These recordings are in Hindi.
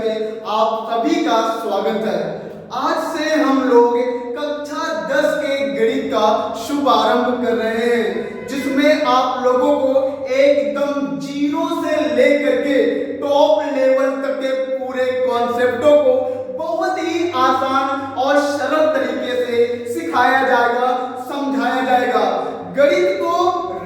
में आप सभी का स्वागत है। आज से हम लोग कक्षा 10 के गणित का शुभारंभ कर रहे हैं, जिसमें आप लोगों को एकदम जीरो से लेकर के टॉप लेवल तक के पूरे कॉन्सेप्टों को बहुत ही आसान और सरल तरीके से सिखाया जाएगा, समझाया जाएगा। गणित को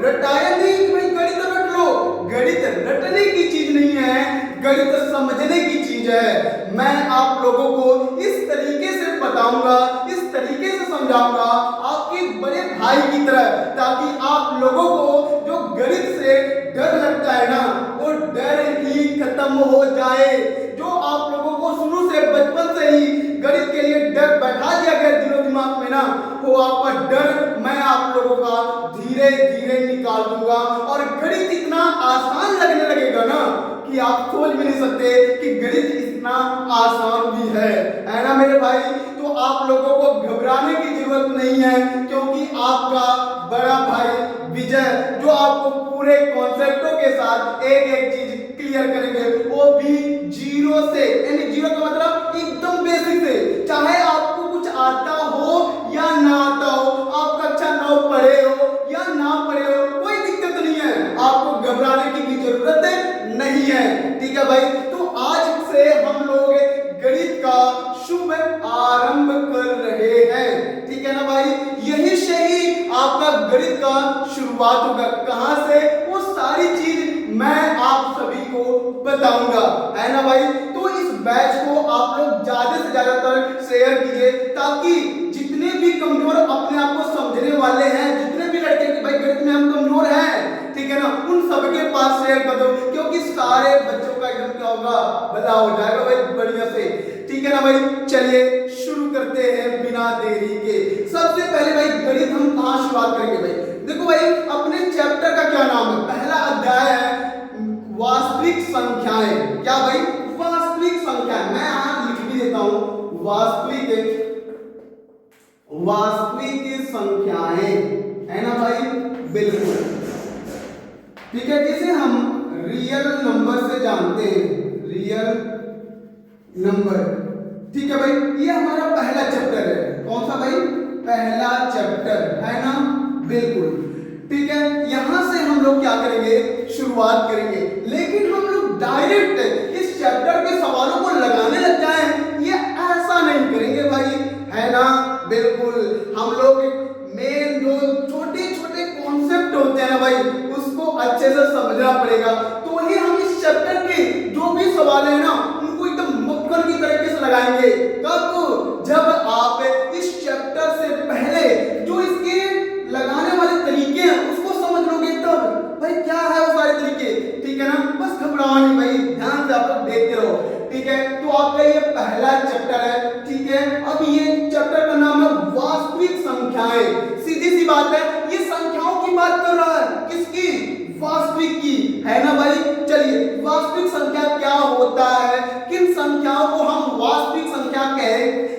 रटाया नहीं कि भाई गणित रट लो, गणित रटने की चीज नहीं है, गणित समझने की चीज है। मैं आप लोगों को इस तरीके से बताऊंगा, इस तरीके से समझाऊंगा आपके बड़े भाई की तरह, ताकि आप लोगों को जो गणित से डर लगता है ना, वो डर ही खत्म हो जाए। जो आप लोगों को शुरू से बचपन से ही गणित के लिए डर बैठा दिया गया दिलो दिमाग में ना, वो आपका डर मैं आप लोगों का धीरे धीरे निकाल दूंगा और गणित इतना आसान लगने लगेगा ना कि आप सोच भी नहीं सकते कि गणित इतना आसान भी है ना मेरे भाई। तो आप लोगों को घबराने की जरूरत नहीं है, क्योंकि आपका बड़ा भाई विजय जो आपको पूरे कॉन्सेप्टों के साथ एक एक चीज क्लियर करेंगे, वो भी जीरो से, यानी जीरो का मतलब एकदम बेसिक से। चाहे आपको कुछ आता हो या ना आता हो, आप कक्षा 9 पढ़े हो या ना पढ़े हो, कोई दिक्कत नहीं है, आपको घबराने की भी जरूरत नहीं है। ठीक है भाई, तो आज से हम लोग गणित का शुभ आरंभ कर रहे हैं। ठीक है ना भाई, यही से ही आपका गणित का शुरुआत होगा। कहां से? वो सारी चीज मैं आप सभी को बताऊंगा, है ना भाई। तो इस बैच को आप लोग ज्यादा से ज्यादातर शेयर कीजिए, ताकि जितने भी कमजोर अपने आप को समझने वाले हैं, जितने भी लड़के कि भाई गणित में हम कमजोर हैं, ठीक है ना, उन सबके पास शेयर कर दो, क्योंकि सारे बच्चों का एकदम क्या होगा, भला हो जाएगा भाई बढ़िया से। ठीक है ना भाई, चलिए शुरू करते हैं बिना देरी के। सबसे पहले भाई गणित हम कहां शुरुआत करेंगे भाई? देखो भाई, अपने चैप्टर का क्या नाम है? पहला अध्याय है वास्तविक संख्याएं। क्या भाई? वास्तविक संख्याएं। मैं यहां लिख भी देता हूं, वास्तविक संख्याएं, है ना भाई, बिल्कुल। ठीक है, जिसे हम रियल नंबर से जानते हैं, रियल नंबर। ठीक है भाई, ये हमारा पहला चैप्टर है। कौन सा भाई? पहला चैप्टर, है ना, बिल्कुल। ठीक है, यहां से हम लोग क्या करेंगे, शुरुआत करेंगे। लेकिन हम लोग डायरेक्ट इस चैप्टर के सवालों को लगाने लग जाए, ये ऐसा नहीं करेंगे भाई, है ना, बिल्कुल। हम लोग मेन जो छोटे छोटे कॉन्सेप्ट होते हैं ना भाई, उसको अच्छे से समझना पड़ेगा, तो ही हम इस चैप्टर के जो भी सवाल है ना, उनको एकदम मक्खन की तरीके से लगाएंगे। कब? जब आप इस चैप्टर से पहले जो इसके लगाने वाले तरीके हैं उसको समझ लोगे, तब भाई क्या है वो सारे तरीके। ठीक है ना, बस घबराओ नहीं भाई, ध्यान से आप लोग देखते रहो। ठीक है, तो आपका ये पहला चैप्टर है। ठीक है, अब ये चैप्टर का नाम है वास्तविक संख्याएं। सीधी सी बात है, ये संख्याओं की बात कर रहा है, किसकी? वास्तविक की, है ना भाई। चलिए, वास्तविक संख्या क्या होता है, किन संख्याओं को हम वास्तविक संख्या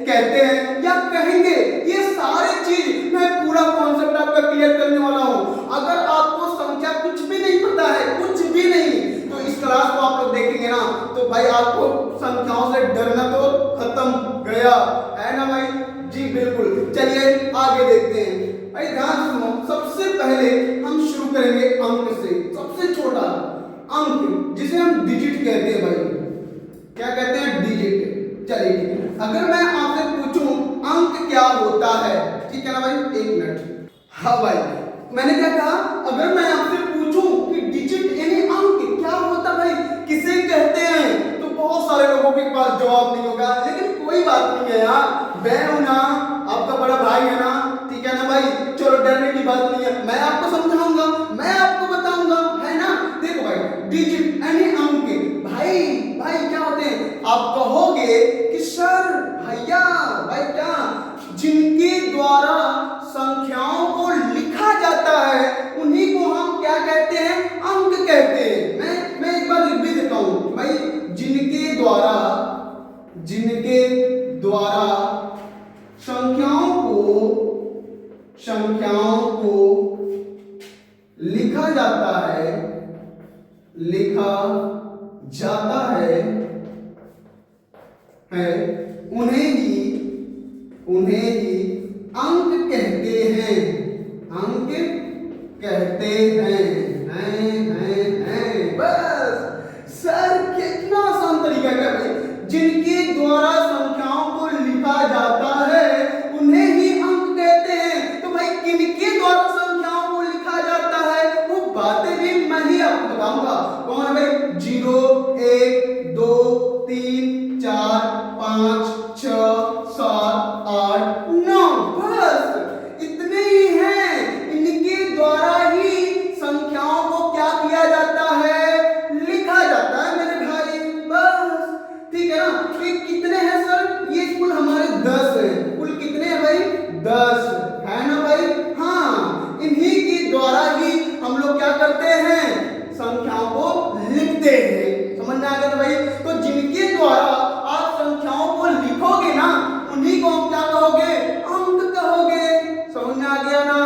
कहते हैं या कहेंगे, ये सारी चीज मैं पूरा कॉन्सेप्ट आपका क्लियर करने वाला हूं। अगर आपको संख्या कुछ भी नहीं पता है, कुछ भी नहीं, तो इस क्लास को आप लोग देखेंगे ना, तो भाई आपको संख्याओं से डरना तो खत्म गया, है ना भाई जी, बिल्कुल। चलिए आगे देखते हैं भाई, ध्यान सुनो। सबसे पहले हम शुरू करेंगे अंक से, सबसे छोटा अंक, जिसे हम डिजिट कहते हैं भाई। क्या कहते हैं? डिजिट। चलिए ठीक है, अगर मैं आपसे पूछूं अंक क्या होता है, ठीक है ना भाई, एक मिनट। हाँ भाई, मैंने क्या कहा? अगर मैं आपसे पूछूं कि डिजिट यानी अंक क्या होता भाई, किसे कहते हैं, तो बहुत सारे लोगों के पास जवाब नहीं होगा। लेकिन कोई बात नहीं है यार, मैं हूं ना, आपका बड़ा भाई है ना, ठीक है ना भाई, चलो डरने की बात नहीं है, मैं आपको समझाऊंगा, मैं आपको बताऊंगा, है ना। देखो भाई, डिजिट यानी अंक। भाई भाई क्या होते हैं? आप कहोगे कि सर भैया भाई क्या, जिनके द्वारा संख्याओं को लिखा जाता है उन्हीं को हम क्या कहते हैं? अंक कहते हैं। मैं एक बार लिख भी देता हूं भाई, जिनके द्वारा संख्याओं को लिखा जाता है है उन्हें ही अंक कहते हैं। अंक कहते हैं। बस सर कितना आसान तरीका है भाई। जिनके द्वारा संख्याओं को लिखा जाता है उन्हें ही अंक कहते हैं। तो भाई किनके द्वारा संख्याओं को लिखा जाता है वो बातें भी मैं ही आपको बताऊंगा। कौन है भाई? 0 1 2 3 4 5 6 7 8 9। बस इतने ही हैं। इनके द्वारा ही संख्याओं को क्या किया जाता है? लिखा जाता है मेरे भाई। बस ठीक है ना। ये कितने हैं सर? ये कुल हमारे 10 हैं। कुल कितने हैं भाई? 10 है ना भाई। हाँ, इन्हीं के द्वारा ही हम लोग क्या करते हैं? संख्याओं को लिखते हैं। समझ में आ गया भाई। तो जिनके द्वारा आप संख्याओं को लिखोगे ना उन्हीं को हम क्या कहोगे? अंक कहोगे। समझ में आ गया ना?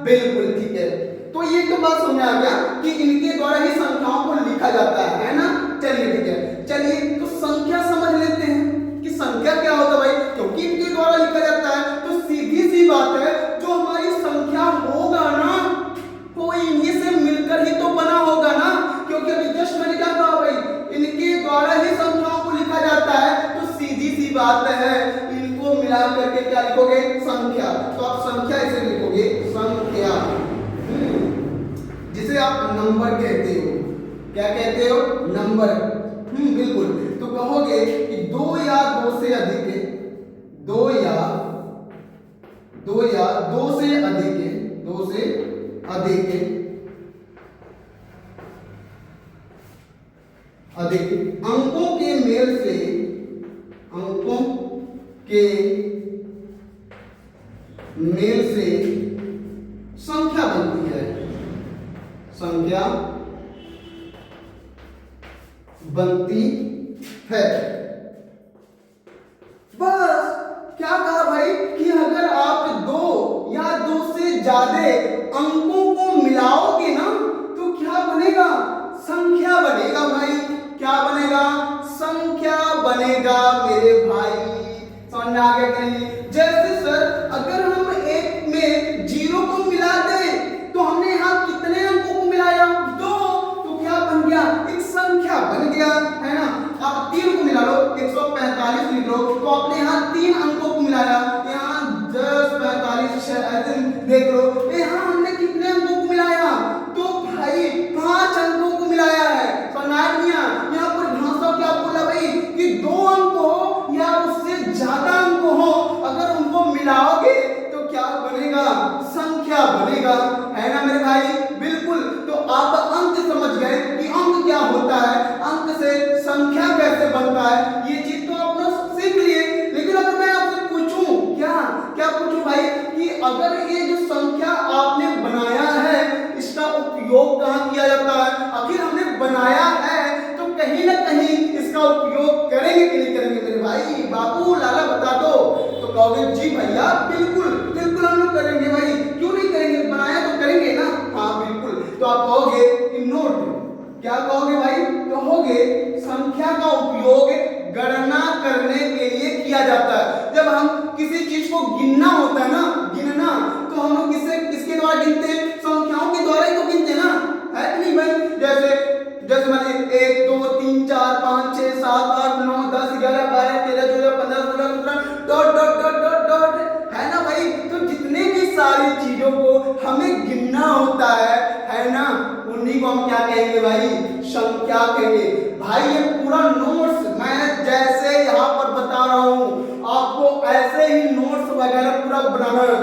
बिल्कुल ठीक है। तो ये तो बात समझ में आ गया कि इनके द्वारा ही संख्याओं को लिखा जाता है ना। चलिए ठीक है। चलिए तो संख्या समझ लेते हैं कि संख्या क्या होता है भाई। क्योंकि इनके द्वारा लिखा जाता है तो सीधी सी बात है जो हमारी संख्या होगा ना वो इन्हीं से मिलकर ही तो बना होगा ना। क्योंकि अभी जस्ट मैंने क्या कहा भाई, इनके द्वारा ही संख्याओं को लिखा जाता है। तो सीधी सी बात है इनको मिला करके क्या लिखोगे? संख्या। तो आप संख्या ऐसे लिखोगे संख्या, जिसे आप नंबर कहते हो। क्या कहते हो? नंबर। बिल्कुल। तो कहोगे कि 2 या 2 से अधिक है। 2 या 2 से अधिक है। 2 से अधिक है। अंकों के मेल से संख्या बनती है। संख्या बनती है। बस क्या कहा भाई कि अगर आप 2 या 2 से ज्यादा अंकों को मिलाओगे ना तो क्या बनेगा? संख्या बनेगा भाई। क्या बनेगा? संख्या बनेगा मेरे भाई। समझ में आ गया कि नहीं? जैसे सर अगर हम एक में 0 को मिला दें तो हमने यहाँ कितने अंकों को मिलाया? 2। तो क्या बन गया? एक संख्या बन गया है ना। आप 3 को मिला लो 145 लिख लो तो आपने यहाँ 3 अंकों को मिलाया। यहाँ 10 45 ऐसे देख लो। यहाँ हमने कितने अंकों को मिलाया? तो भाई 5 अंकों को मिलाया है। यहाँ पर भाषा क्या बोला भाई कि 2 अंक हो या उससे ज्यादा अंक हो अगर उनको मिलाओगे तो क्या बनेगा? संख्या बनेगा। है ना मेरे भाई? बिल्कुल। तो आप अंक समझ गए कि अंक क्या होता है, अंक से संख्या कैसे बनता है। ये चीज तो आप लोग सीख लिए। लेकिन अगर मैं आपसे पूछूं क्या पूछूं भाई कि अगर ये जो संख्या आपने बनाया है इसका उपयोग कहाँ किया जाता है? आखिर हमने बनाया है तो कहीं ना कहीं इसका उपयोग करेंगे कि नहीं करेंगे मेरे भाई? बाबू लाला बता दो। तो कहोगे जी भैया बिल्कुल बिल्कुल हम लोग करेंगे भाई। क्यों नहीं करेंगे? बनाया तो करेंगे ना। हाँ बिल्कुल। तो आप कहोगे कि नोट। क्या कहोगे भाई? कहोगे संख्या का उपयोग गणना करने के लिए किया जाता है। जब हम किसी चीज को गिनना होता है ना, गिनना, तो हम लोग किसके द्वारा गिनते हैं? संख्याओं के द्वारा ही तो गिनते हैं ना। है कि नहीं भाई? जैसे मैंने 1 2 3 4 5 6 7 8 9 10 11 12 13 14 15 16 17 dot dot dot dot dot. है ना भाई? तो जितने भी सारी चीजों को हमें गिनना होता है ना, उन्हीं को हम क्या कहेंगे भाई? संख्या कहेंगे। भाई ये पूरा नोट्स मैं जैसे यहाँ पर बता रहा हूँ आपको ऐसे ही नोट्स वगैरह पूरा बनाना है।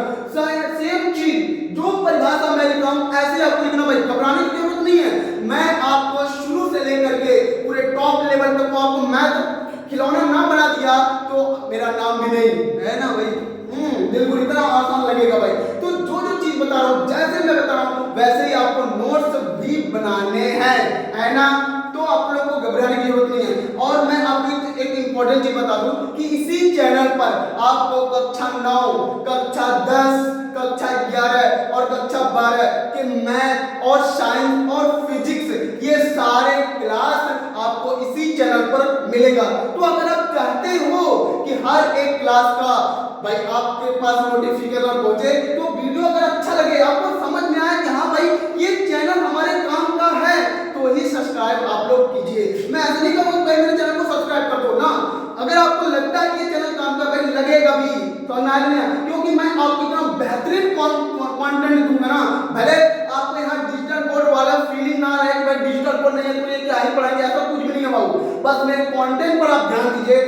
सेम चीज जो परिभाषा मैं लिख रहा हूँ ऐसे आपको लिखना भाई। घबराने की जरूरत नहीं है। मैं आपको शुरू से लेकर के पूरे टॉप लेवल तक आपको मैथ खिलौना ना बना दिया तो मेरा नाम भी नहीं है ना भाई। बिल्कुल इतना आसान लगेगा भाई। तो जो चीज बता रहा हूँ जैसे मैं बता रहा हूँ वैसे ही आपको नोट्स भी बनाने हैं। है ना? तो आप लोगों को घबराने की जरूरत नहीं है। और मैं आपको एक इंपॉर्टेंट चीज बता दूं कि इसी चैनल पर आपको कक्षा 9, कक्षा 10, कक्षा 11 और कक्षा 12 के मैथ और साइंस और फिजिक्स ये सारे क्लास आपको इसी चैनल पर मिलेगा। तो अगर आप चाहते हो कि हर एक क्लास का भाई आपके पास नोटिफिकेशन पहुंचे, तो वीडियो अगर अच्छा लगे, आपको समझ में आए कि हाँ भाई ये चैनल हमारे काम का है, तो ही सब्सक्राइब आप लोग कीजिए। मैं ऐसे नहीं कहूँगा भाई मेरे चैनल को सब्सक्राइब कर दो ना, अगर आपको लगता है कि ये चैनल काम का भाई लगेगा भी तो ना लेना, क्योंकि मैं आपको इतना बेहतरीन कंटेंट दूंगा ना, भले आपको यहाँ डिजिटल बोर्ड वाला फीलिंग ना रहे कि भाई डिजिटल बोर्ड नहीं है तो ये क्या ही पढ़ाएंगे, ऐसा कुछ भी नहीं है बाबू। बस मेरे कंटेंट पर आप ध्यान दीजिए,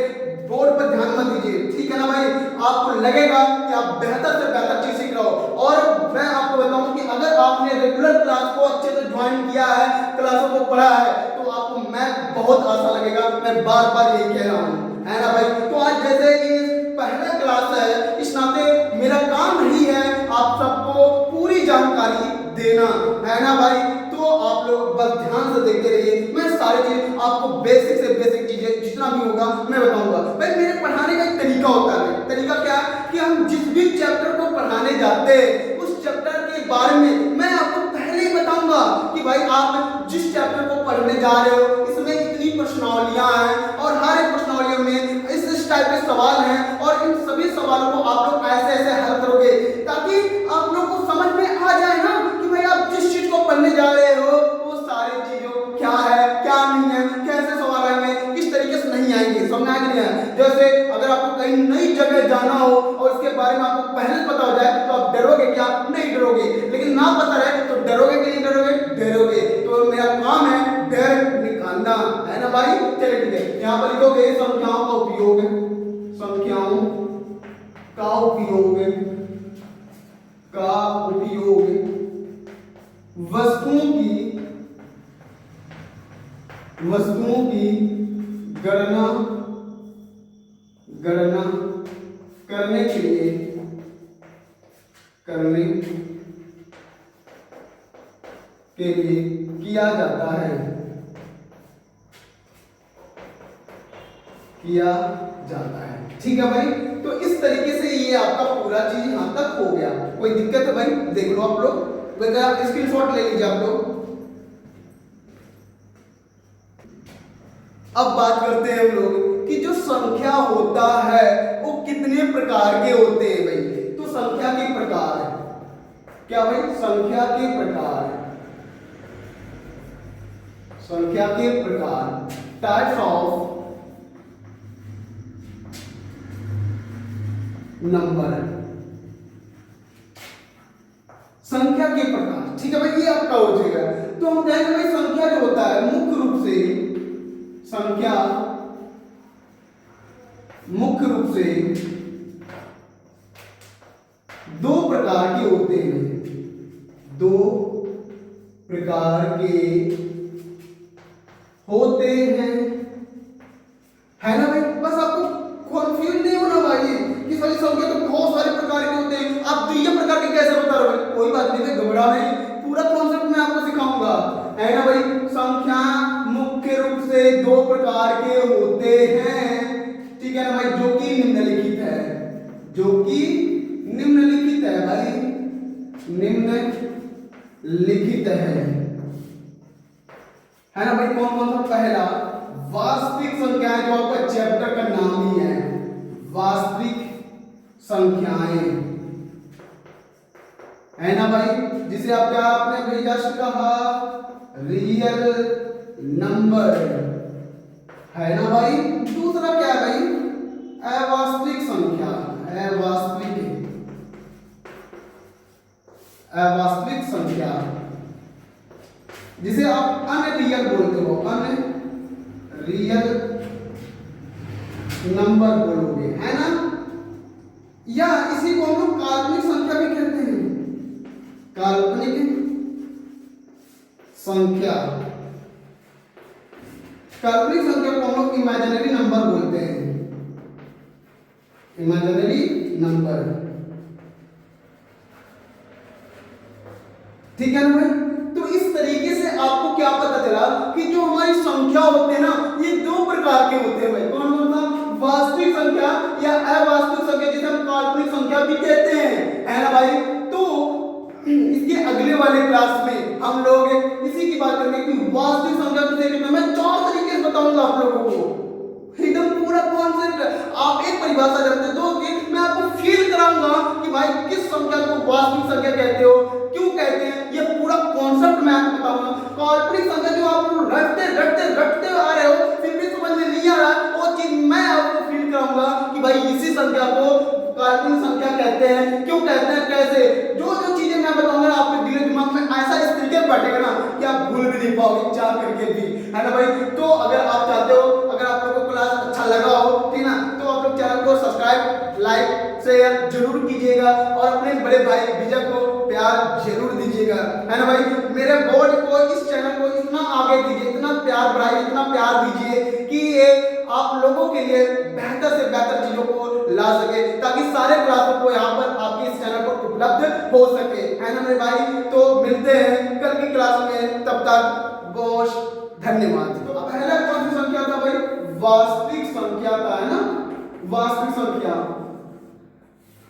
बोर्ड पर ध्यान मत दीजिए, ठीक है ना भाई। आपको लगेगा कि आप बेहतर से बेहतर चीज सीख रहे हो। और मैं आपको बताऊं कि अगर आपने रेगुलर क्लास को अच्छे से ज्वाइन किया है, क्लासों को पढ़ा है, तो आपको मैथ बहुत आसान लगेगा। मैं बार बार यही कह रहा हूँ, है ना भाई। तो आज जैसे कि पहला क्लास है, इस नाते मेरा काम ही है आप सबको पूरी जानकारी देना, है ना भाई। तो आप लोग बस ध्यान से देखते रहिए, मैं सारी चीज आपको बेसिक से बेसिक चीजें जितना भी होगा मैं बताऊंगा। भाई मेरे पढ़ाने का एक तरीका होता है, तरीका क्या कि हम जिस भी चैप्टर को पढ़ाने जाते हैं उस चैप्टर के बारे में मैं आपको पहले ही बताऊंगा कि भाई आप जिस चैप्टर को पढ़ने जा रहे हो इसमें इतनी प्रश्नावलियां हैं और हर एक प्रश्नावलियों में इस टाइप के सवाल हैं, और इन सभी सवालों को आप लोग ऐसे ऐसे हल करोगे ताकि आप लोग को समझ में आ जाए ना कि भाई आप जिस चीज को पढ़ने जा रहे हो वो सारी चीजों क्या है क्या नहीं है, कैसे सवाल आएंगे, किस तरीके से नहीं आएंगे, समझ आ गया। जैसे अगर आपको कहीं नई जगह जाना हो और उसके बारे में आपको पहले पता हो जाए तो आप डरोगे क्या? नहीं डरोगे। लेकिन ना पता रहे तो डरोगे कि नहीं डरोगे? डरोगे। तो मेरा काम है डर निकालना, है ना भाई। चलिए ठीक है, यहाँ पर लिखोगे संख्याओं का उपयोग, संख्याओं का उपयोग, का उपयोग वस्तुओं की गणना करने के लिए किया जाता है, ठीक है भाई। तो इस तरीके से ये आपका पूरा चीज यहां तक हो गया। कोई दिक्कत है भाई? देख लो आप लोग, स्क्रीनशॉट ले लीजिए आप लोग। अब बात करते हैं हम लोग कि जो संख्या होता है वो कितने प्रकार के होते हैं भाई। तो संख्या के प्रकार क्या भाई? संख्या के प्रकार टाइप्स ऑफ नंबर, संख्या के प्रकार, ठीक है भाई। ये आपका हो जाएगा। तो हम कहेंगे भाई संख्या जो होता है मुख्य रूप से दो प्रकार के होते हैं, है ना भाई। बस आपको कंफ्यूज नहीं होना भाई कि सारी संख्या तो बहुत सारे प्रकार के होते हैं, आप तो ये प्रकार के कैसे बता रहे हो? कोई बात नहीं, घबरा नहीं, पूरा कॉन्सेप्ट मैं आपको सिखाऊंगा, है ना भाई। संख्या मुख्य रूप से दो प्रकार के होते हैं, ठीक है ना भाई, जो कि निम्नलिखित है, भाई, निम्नलिखित है ना भाई। कौन कौन सा? पहला वास्तविक संख्याएं, जो आपका चैप्टर का नाम ही है, वास्तविक संख्याएं, है ना भाई। जिसे आप क्या आपने भाई जस्ट कहा रियल नंबर, है ना भाई। दूसरा क्या है भाई? अवास्तविक संख्या, अवास्तविक संख्या, जिसे आप अनरियल बोलते हो, अनरियल नंबर बोलोगे, है ना। या इसी को हम लोग काल्पनिक संख्या भी कहते हैं, काल्पनिक संख्या। काल्पनिक संख्या को हम लोग इमेजिनरी नंबर बोलते हैं, इमेजिनरी नंबर, ठीक है ना भाई। तो इस तरीके से आपको क्या पता चला कि जो हमारी संख्या होते हैं ना, ये दो प्रकार के होते हैं भाई। कौन कौन सा? वास्तविक संख्या या अवास्तविक संख्या, जिसे हम काल्पनिक संख्या भी कहते हैं, है ना भाई। तो इसके अगले वाले क्लास में हम लोग इसी की बात करेंगे कि वास्तविक संख्या किसे कहते हैं। मैं 4 तरीके से बताऊंगा आप लोगों को, एकदम पूरा कॉन्सेप्ट आप एक परिभाषा जानते हैं दोस्त, मैं आपको फील कराऊंगा कि भाई किस संख्या को वास्तविक संख्या कहते हो, क्यों कहते हैं, ये पूरा कॉन्सेप्ट मैं आपको बताऊंगा। काल्पनिक संख्या जो आप रटते आ रहे हो, फिर भी समझ में नहीं आ रहा, वो चीज मैं आपको फील कराऊंगा कि भाई इसी संख्या को काल्पनिक संख्या कहते हैं, क्यों कहते हैं, कैसे। जो चीजें मैं बताऊंगा आपके दिल दिमाग में ऐसा इस तरीके बैठेगा ना कि आप भूल भी नहीं पाओगे चाह करके भी, है ना भाई। तो अगर आप चाहते हो, अगर आप लोगों को क्लास अच्छा लगा हो, ठीक ना, तो आप लोग चैनल को सब्सक्राइब, लाइक, शेयर जरूर कीजिएगा और अपने बड़े भाई विजय को प्यार जरूर दीजिएगा, है ना भाई। मेरे बोर्ड को, इस चैनल को इतना आगे दीजिए, इतना प्यार बढ़ाइए, इतना प्यार दीजिए कि ये आप लोगों के लिए बेहतर से बेहतर चीजों को ला सके, ताकि सारे क्लासों को यहाँ पर आपके इस चैनल पर उपलब्ध हो सके, है ना मेरे भाई। तो मिलते हैं कल की क्लास में, तब तक बहुत धन्यवाद। तो पहला कौन सी संख्या था भाई, वास्तविक संख्या था, है ना, वास्तविक संख्या,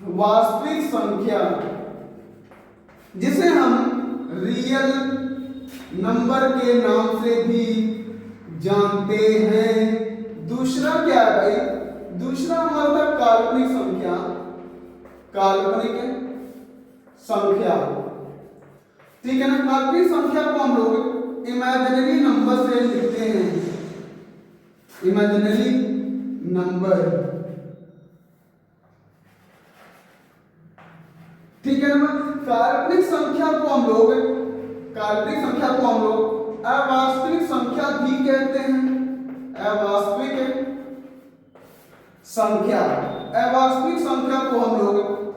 वास्तविक संख्या जिसे हम रियल नंबर के नाम से भी जानते हैं। दूसरा क्या है भाई, दूसरा हमारा था काल्पनिक संख्या, काल्पनिक संख्या, ठीक है ना। काल्पनिक संख्या को हम लोग इमेजिनरी नंबर से लिखते हैं, इमेजिनरी नंबर, ठीक है ना। काल्पनिक संख्या को हम लोग, काल्पनिक संख्या को हम लोग अवास्तविक संख्या भी कहते हैं, अवास्तविक संख्या, अवास्तविक संख्या को हम लोग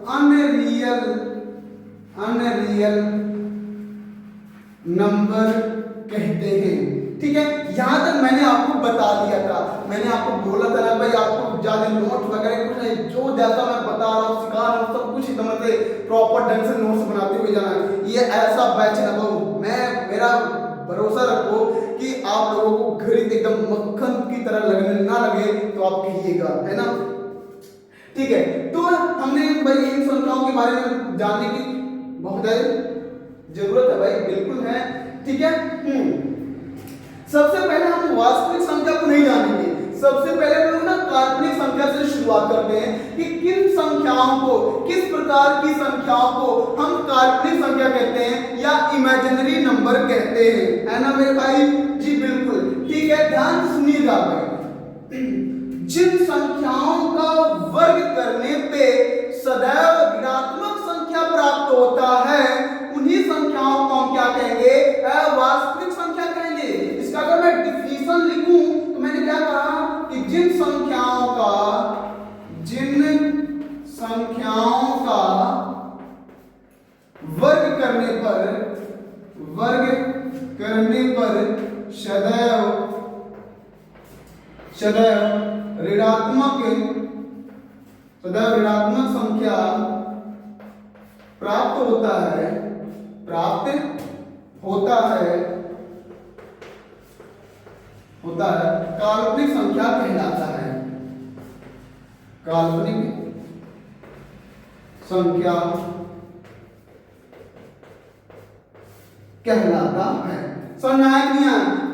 अनरियल, अनरियल नंबर कहते हैं, ठीक है। यहां तक मैंने आपको बता दिया था, मैंने आपको बोला था ना भाई, आपको ज्यादा नोट वगैरह कुछ नहीं, जो जैसा मैं बता रहा हूँ, सिखा रहा हूँ, सब कुछ एकदम से प्रॉपर ढंग से नोट्स बनाते हुए जाना है। ये ऐसा बैच ना हो, मैं, मेरा भरोसा रखो कि आप लोगों को गणित एकदम मक्खन की तरह लगने ना लगे तो आप कहिएगा, है ना, ठीक है। तो हमने भाई इन संख्याओं के बारे में जानने की बहुत जरूरत है भाई, बिल्कुल है, ठीक है। सबसे पहले हम वास्तविक संख्या को नहीं जानेंगे, सबसे पहले हम लोग ना काल्पनिक संख्या से शुरुआत करते हैं कि किन संख्याओं को, किस प्रकार की संख्याओं को हम काल्पनिक संख्या कहते हैं या इमेजिनरी नंबर कहते हैं, है ना मेरे भाई। जी बिल्कुल, ठीक है, ध्यान से सुनिएगा भाई। जिन संख्याओं का वर्ग करने पे सदैव ऋणात्मक संख्या प्राप्त होता है, उन्हीं संख्याओं को हम क्या कहेंगे, अवास्तविक संख्या कहेंगे। इसका अगर मैं डिफिनीशन लिखूं तो मैंने क्या कहा कि जिन संख्याओं का, जिन संख्याओं का वर्ग करने पर सदैव ऋणात्मक संख्या प्राप्त होता है, काल्पनिक संख्या कहलाता है, काल्पनिक संख्या कहलाता है।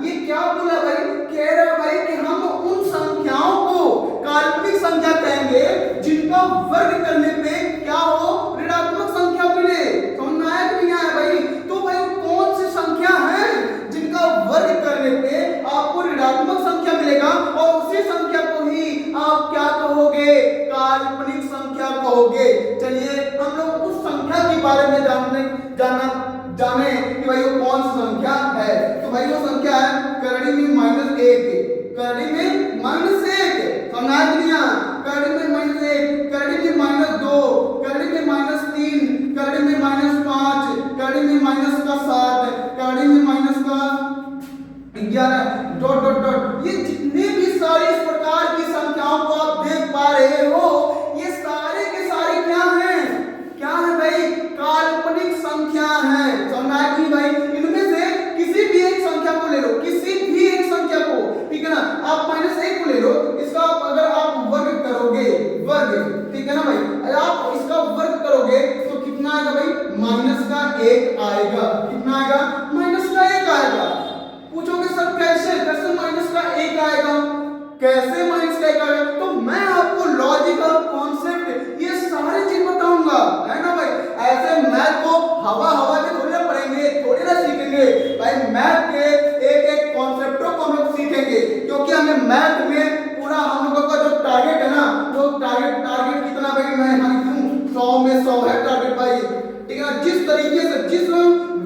ये क्या बोला भाई, कह रहा भाई कि हम उन संख्याओं को काल्पनिक संख्या कहेंगे जिनका वर्ग करने पे क्या हो, ऋणात्मक संख्या मिले। समझ में आया कि नहीं आया भाई। तो भाई कौन सी संख्या है जिनका वर्ग करने पे आपको ऋणात्मक संख्या मिलेगा और उसी संख्या को ही आप क्या कहोगे, काल्पनिक संख्या कहोगे। चलिए हम लोग उस संख्या के बारे में जाने कि भाई वो कौन सी संख्या है। तो भाई वो संख्या है करड़ी में -1, करड़ी में -1, समझा दिया, करड़ी में -1, करड़ी में -2, भाई मैं यहाँ लिख दूं 100 में 100 है टारगेट भाई, ठीक है ना। जिस तरीके से जिस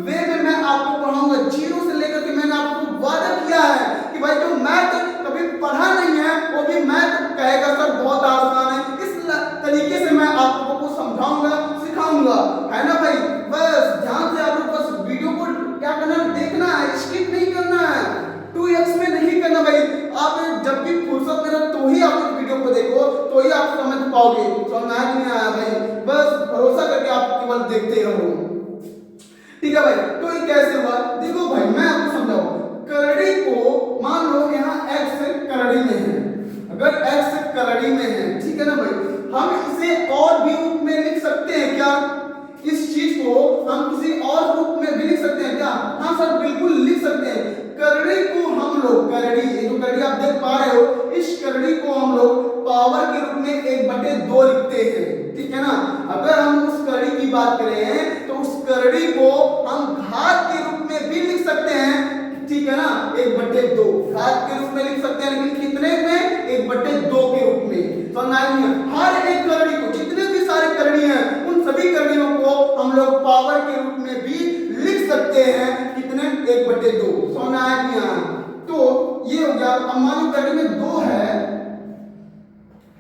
वे में मैं आपको पढ़ाऊंगा, जीरो से लेकर के मैंने आपको वादा किया है कि भाई जो मैथ कभी पढ़ा नहीं है वो भी मैथ कहेगा सर बहुत आसान है, इस तरीके से मैं आपको को समझाऊंगा सिखाऊंगा, है ना भाई। बस ध्यान से आप लोग बस वीडियो को क्या करना है, देखना है, स्किप नहीं करना है, 2x में नहीं करना भाई। आप जब भी फुर्सत में रहो तो ही आप इस वीडियो को देखो, तो ही आप समझ पाओगे। समझ में नहीं आया भाई, बस भरोसा करके आप केवल देखते रहो, ठीक है भाई। तो ये कैसे हुआ, देखो भाई मैं आपको समझाऊं। करड़ी को मान लो यहाँ x करड़ी में है, अगर x करड़ी में है, ठीक है ना भाई, हम इसे और भी रूप में लिख सकते हैं क्या, इस चीज को हम किसी और रूप में भी लिख सकते हैं क्या? हाँ सर बिल्कुल लिख सकते हैं। करड़ी को हम लोग, करड़ी, ये जो करड़ी आप देख पा रहे हो, इस करड़ी को हम लोग पावर के रूप में 1/2 लिखते हैं, ठीक है ना। अगर हम उस करड़ी की बात करें तो उस करड़ी को हम घात के रूप में भी लिख सकते हैं, ठीक है ना, 1/2 घात के रूप में लिख सकते हैं, लेकिन कितने में, 1/2 के रूप में। तो हर एक करड़ी को, जितने भी सारे करड़ी हैं उन सभी करड़ियों को हम लोग पावर के रूप में भी लिख सकते हैं, कितने, 1/2। समझ आया कि हाँ, तो ये हो गया। अब मान लो करड़ी में 2 है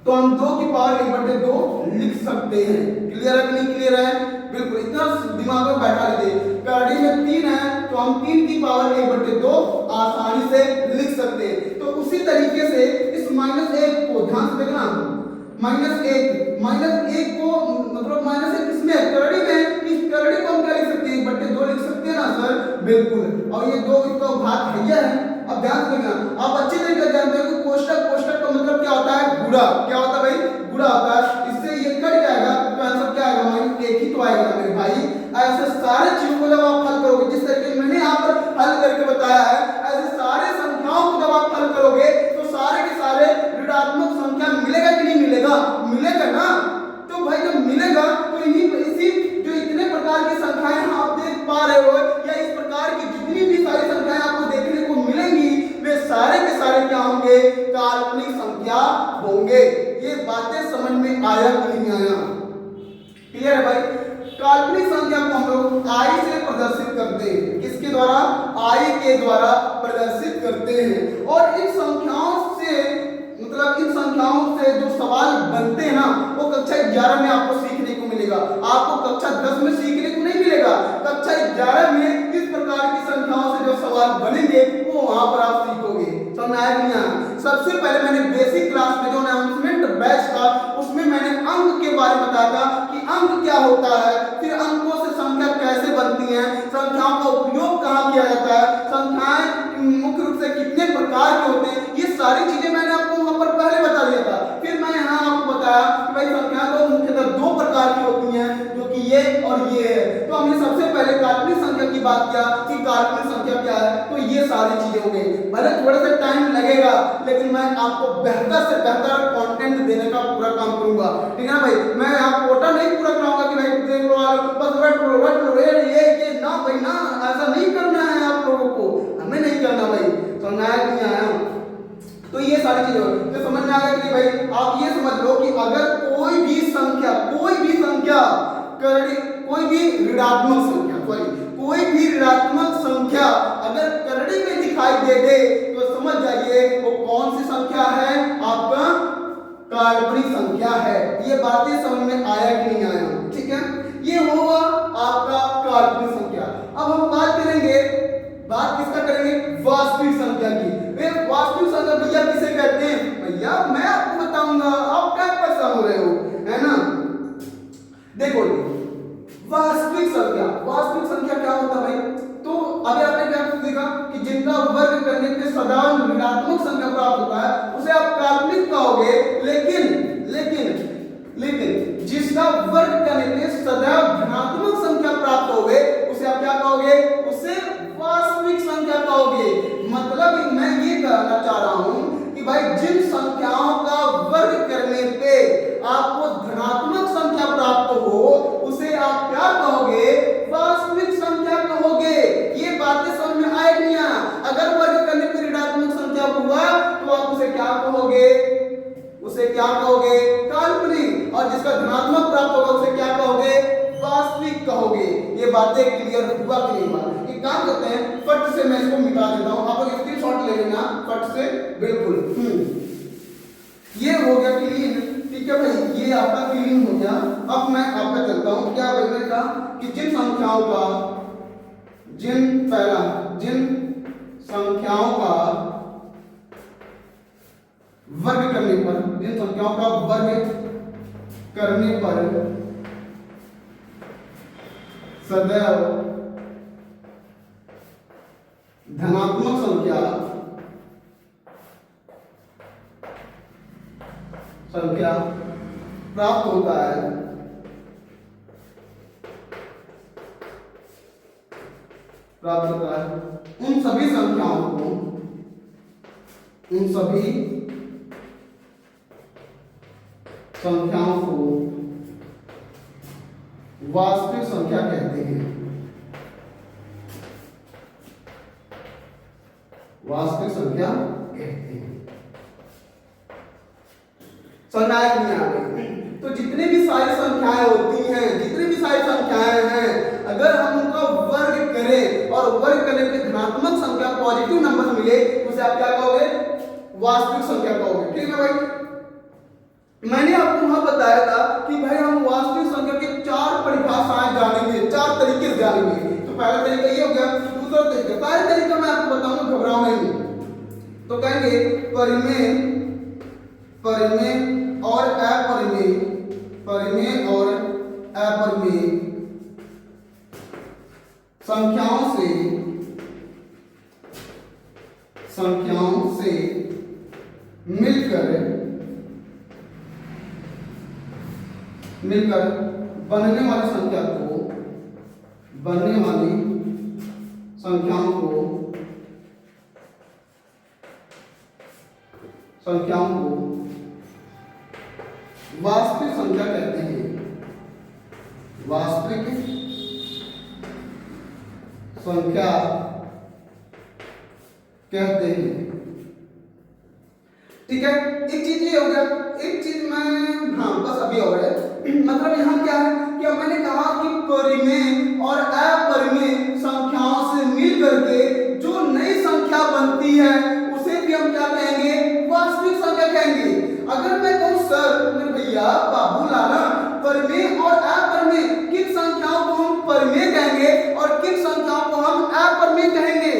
तो हम 2 की पावर 1/2 लिख सकते हैं। क्लियर है कि नहीं क्लियर है? बिल्कुल, इतना दिमाग में बैठा लीजिए। करड़ी में 3 है तो हम 3 की पावर 1/2 आसानी से लिख सकते हैं। तो उसी तरीके से इस -1 को ध्यान से देखना, -1 को मतलब -1 किसमें, करड़ी में, इस करड़ी को हम क्या लिख सकते हैं, 1/2 लिख सकते हैं ना सर, बिल्कुल। और ये 2 इसका घात है अब ध्यान से देखना, आप अच्छी तरीके से जानते हो कि कोष्टक का मतलब क्या होता है, गुणा। क्या होता है भाई, गुणा होता है। इससे ये कट जाएगा तो आंसर क्या आएगा, -1 ही तो आएगा मेरे भाई। ऐसे सारे चीजों को जब आप हल करोगे, जिस तरीके से मैंने यहाँ पर हल करके बताया है, ऐसे सारे संख्याओं को जब आप हल करोगे तो सारे के सारे ऋणात्मक संख्या मिलेगा कि नहीं मिलेगा, मिलेगा ना। तो भाई जब मिलेगा तो इसी जो इतने प्रकार की संख्याएं आप देख पा रहे हो, या इस प्रकार की जितनी भी सारी संख्याएं आपको देखने को मिलेंगी, वे सारे के सारे क्या होंगे, काल्पनिक संख्या होंगे। ये बातें समझ में आया कि नहीं आया? क्लियर है भाई? काल्पनिक संख्या को हम लोग i से प्रदर्शित करते हैं, किसके द्वारा, i के द्वारा प्रदर्शित करते हैं। और इन संख्याओं से मतलब इन संख्याओं से जो सवाल बनते हैं ना, वो कक्षा 11 में आपको सीखने को मिलेगा, आपको कक्षा 10 में सीखने को नहीं मिलेगा। कक्षा 11 में इस प्रकार की संख्याओं से जो सवाल बनेंगे वो वहां पर आप सीखोगे। समझ आया कि नहीं? सबसे पहले मैंने बेसिक क्लास में जो अनाउंसमेंट बैच था उसमें मैंने अंक के बारे में बताया था कि अंक क्या होता है, फिर अंकों से संख्या कैसे बनती है, संख्याओं का उपयोग कहाँ किया जाता है, संख्याएं मुख्य रूप से कितने प्रकार के होते हैं, ये सारी चीजें मैंने आपको वहां पर पहले बता दिया था। फिर मैं यहाँ आपको बताया कि भाई संख्या तो मुख्यतः 2 प्रकार की होती हैं, जो कि ये और ये है। तो हमने सबसे पहले काल्पनिक संख्या की बात किया कि काल्पनिक संख्या क्या है, तो ये सारी चीजें हो गई। भले थोड़ा सा टाइम लगेगा लेकिन मैं आपको बेहतर से बेहतर कंटेंट देने का पूरा काम करूंगा, ठीक है ना भाई। मैं यहाँ कोटा नहीं पूरा कराऊंगा कि भाई देख लो बस रट लो ये ना भाई ना, ऐसा नहीं करना है आप लोगों को, हमें नहीं करना भाई। समझ आया कि नहीं आया? तो ये सारी चीजें तो समझ में आ गया कि भाई आप ये समझ लो कि अगर कोई भी संख्या करड़ी, कोई भी ऋणात्मक संख्या अगर करड़ी में दिखाई दे तो समझ जाइए वो कौन सी संख्या है, आपका काल्पनिक संख्या है। ये बातें समझ में आया कि नहीं आया? ठीक है, ये होगा आपका काल्पनिक संख्या। अब हम बात किसका करेंगे, वास्तविक संख्या की। वास्तविक संख्या भैया किसे कहते हैं, भैया मैं आपको बताऊंगा, आप क्या परेशान हो रहे हो, है ना। देखो वास्तविक संख्या क्या होता है भाई, तो अभी आपने क्या देखा कि जिनका वर्ग करने पे सदा ऋणात्मक संख्या प्राप्त होता है उसे आप काल्पनिक कहोगे, लेकिन जिसका वर्ग करने पे सदा धनात्मक संख्या प्राप्त होगे उसे आप क्या कहोगे, उसे वास्तविक संख्या कहोगे। मतलब मैं ये कहना चाह रहा हूं कि भाई जिन संख्याओं का वर्ग करने पे आपको धनात्मक संख्या प्राप्त हो उसे आप क्या कहोगे, वास्तविक संख्या कहोगे। ये बातें समझ में आए नहीं? अगर वर्ग करने पे ऋणात्मक संख्या हुआ तो आप उसे क्या कहोगे, कहोगे? काल्पनिक। और जिसका धनात्मक प्राप्त होगा उसे क्या कहोगे? वास्तविक कहोगे। ये बातें क्लियर हुआ कि नहीं हुआ? एक काम करते हैं, फट से मैं इसको मिटा देता हूं, आप लोग स्क्रीनशॉट ले लेना फट से। बिल्कुल ये हो गया क्लीन। ठीक है भाई, ये आपका क्लीन हो गया। अब मैं आपका चलता हूं, क्या मैंने कहा कि जिन संख्याओं का वर्ग करने पर, जिन संख्याओं का वर्ग करने पर सदैव धनात्मक संख्या प्राप्त होता है, उन सभी संख्याओं को वास्तविक संख्या कहते हैं। वास्तविक संख्या कहते हैं। समझ नहीं आ गई? तो जितनी भी सारी संख्याएं होती हैं, जितनी भी सारी संख्याएं हैं, अगर हम उनका वर्ग करें और वर्ग करने पे धनात्मक संख्या पॉजिटिव नंबर मिले, उसे आप क्या कहोगे? वास्तविक संख्या कहोगे। ठीक है भाई, मैंने आपको वहां बताया था कि भाई हम वास्तविक संख्या के 4 परिभाषाएं जानेंगे, 4 तरीके से जानेंगे। तो पहला तरीका ये हो गया, दूसरा तरीका, पहला तरीका मैं आपको बताऊंगा, घबराओ नहीं। तो कहेंगे परिमेय और अपरिमेय, परिमेय और अपरिमेय संख्याओं से मिलकर बनने वाली संख्याओं को वास्तविक संख्या कहते हैं। वास्तविक संख्या कहते हैं। ठीक है, एक चीज ये हो गया, एक चीज मैं बस अभी हो गया, मतलब यहाँ क्या है कि मैंने कहा कि परिमेय और अपरिमेय संख्याओं से मिल करके जो नई संख्या बनती है उसे भी हम क्या कहेंगे? वास्तविक संख्या कहेंगे। अगर मैं कहूँ सर, मेरे भैया बाबू लाला, परिमेय और अपरिमेय किन संख्याओं को हम परिमेय कहेंगे और किन संख्याओं को हम अपरिमेय कहेंगे?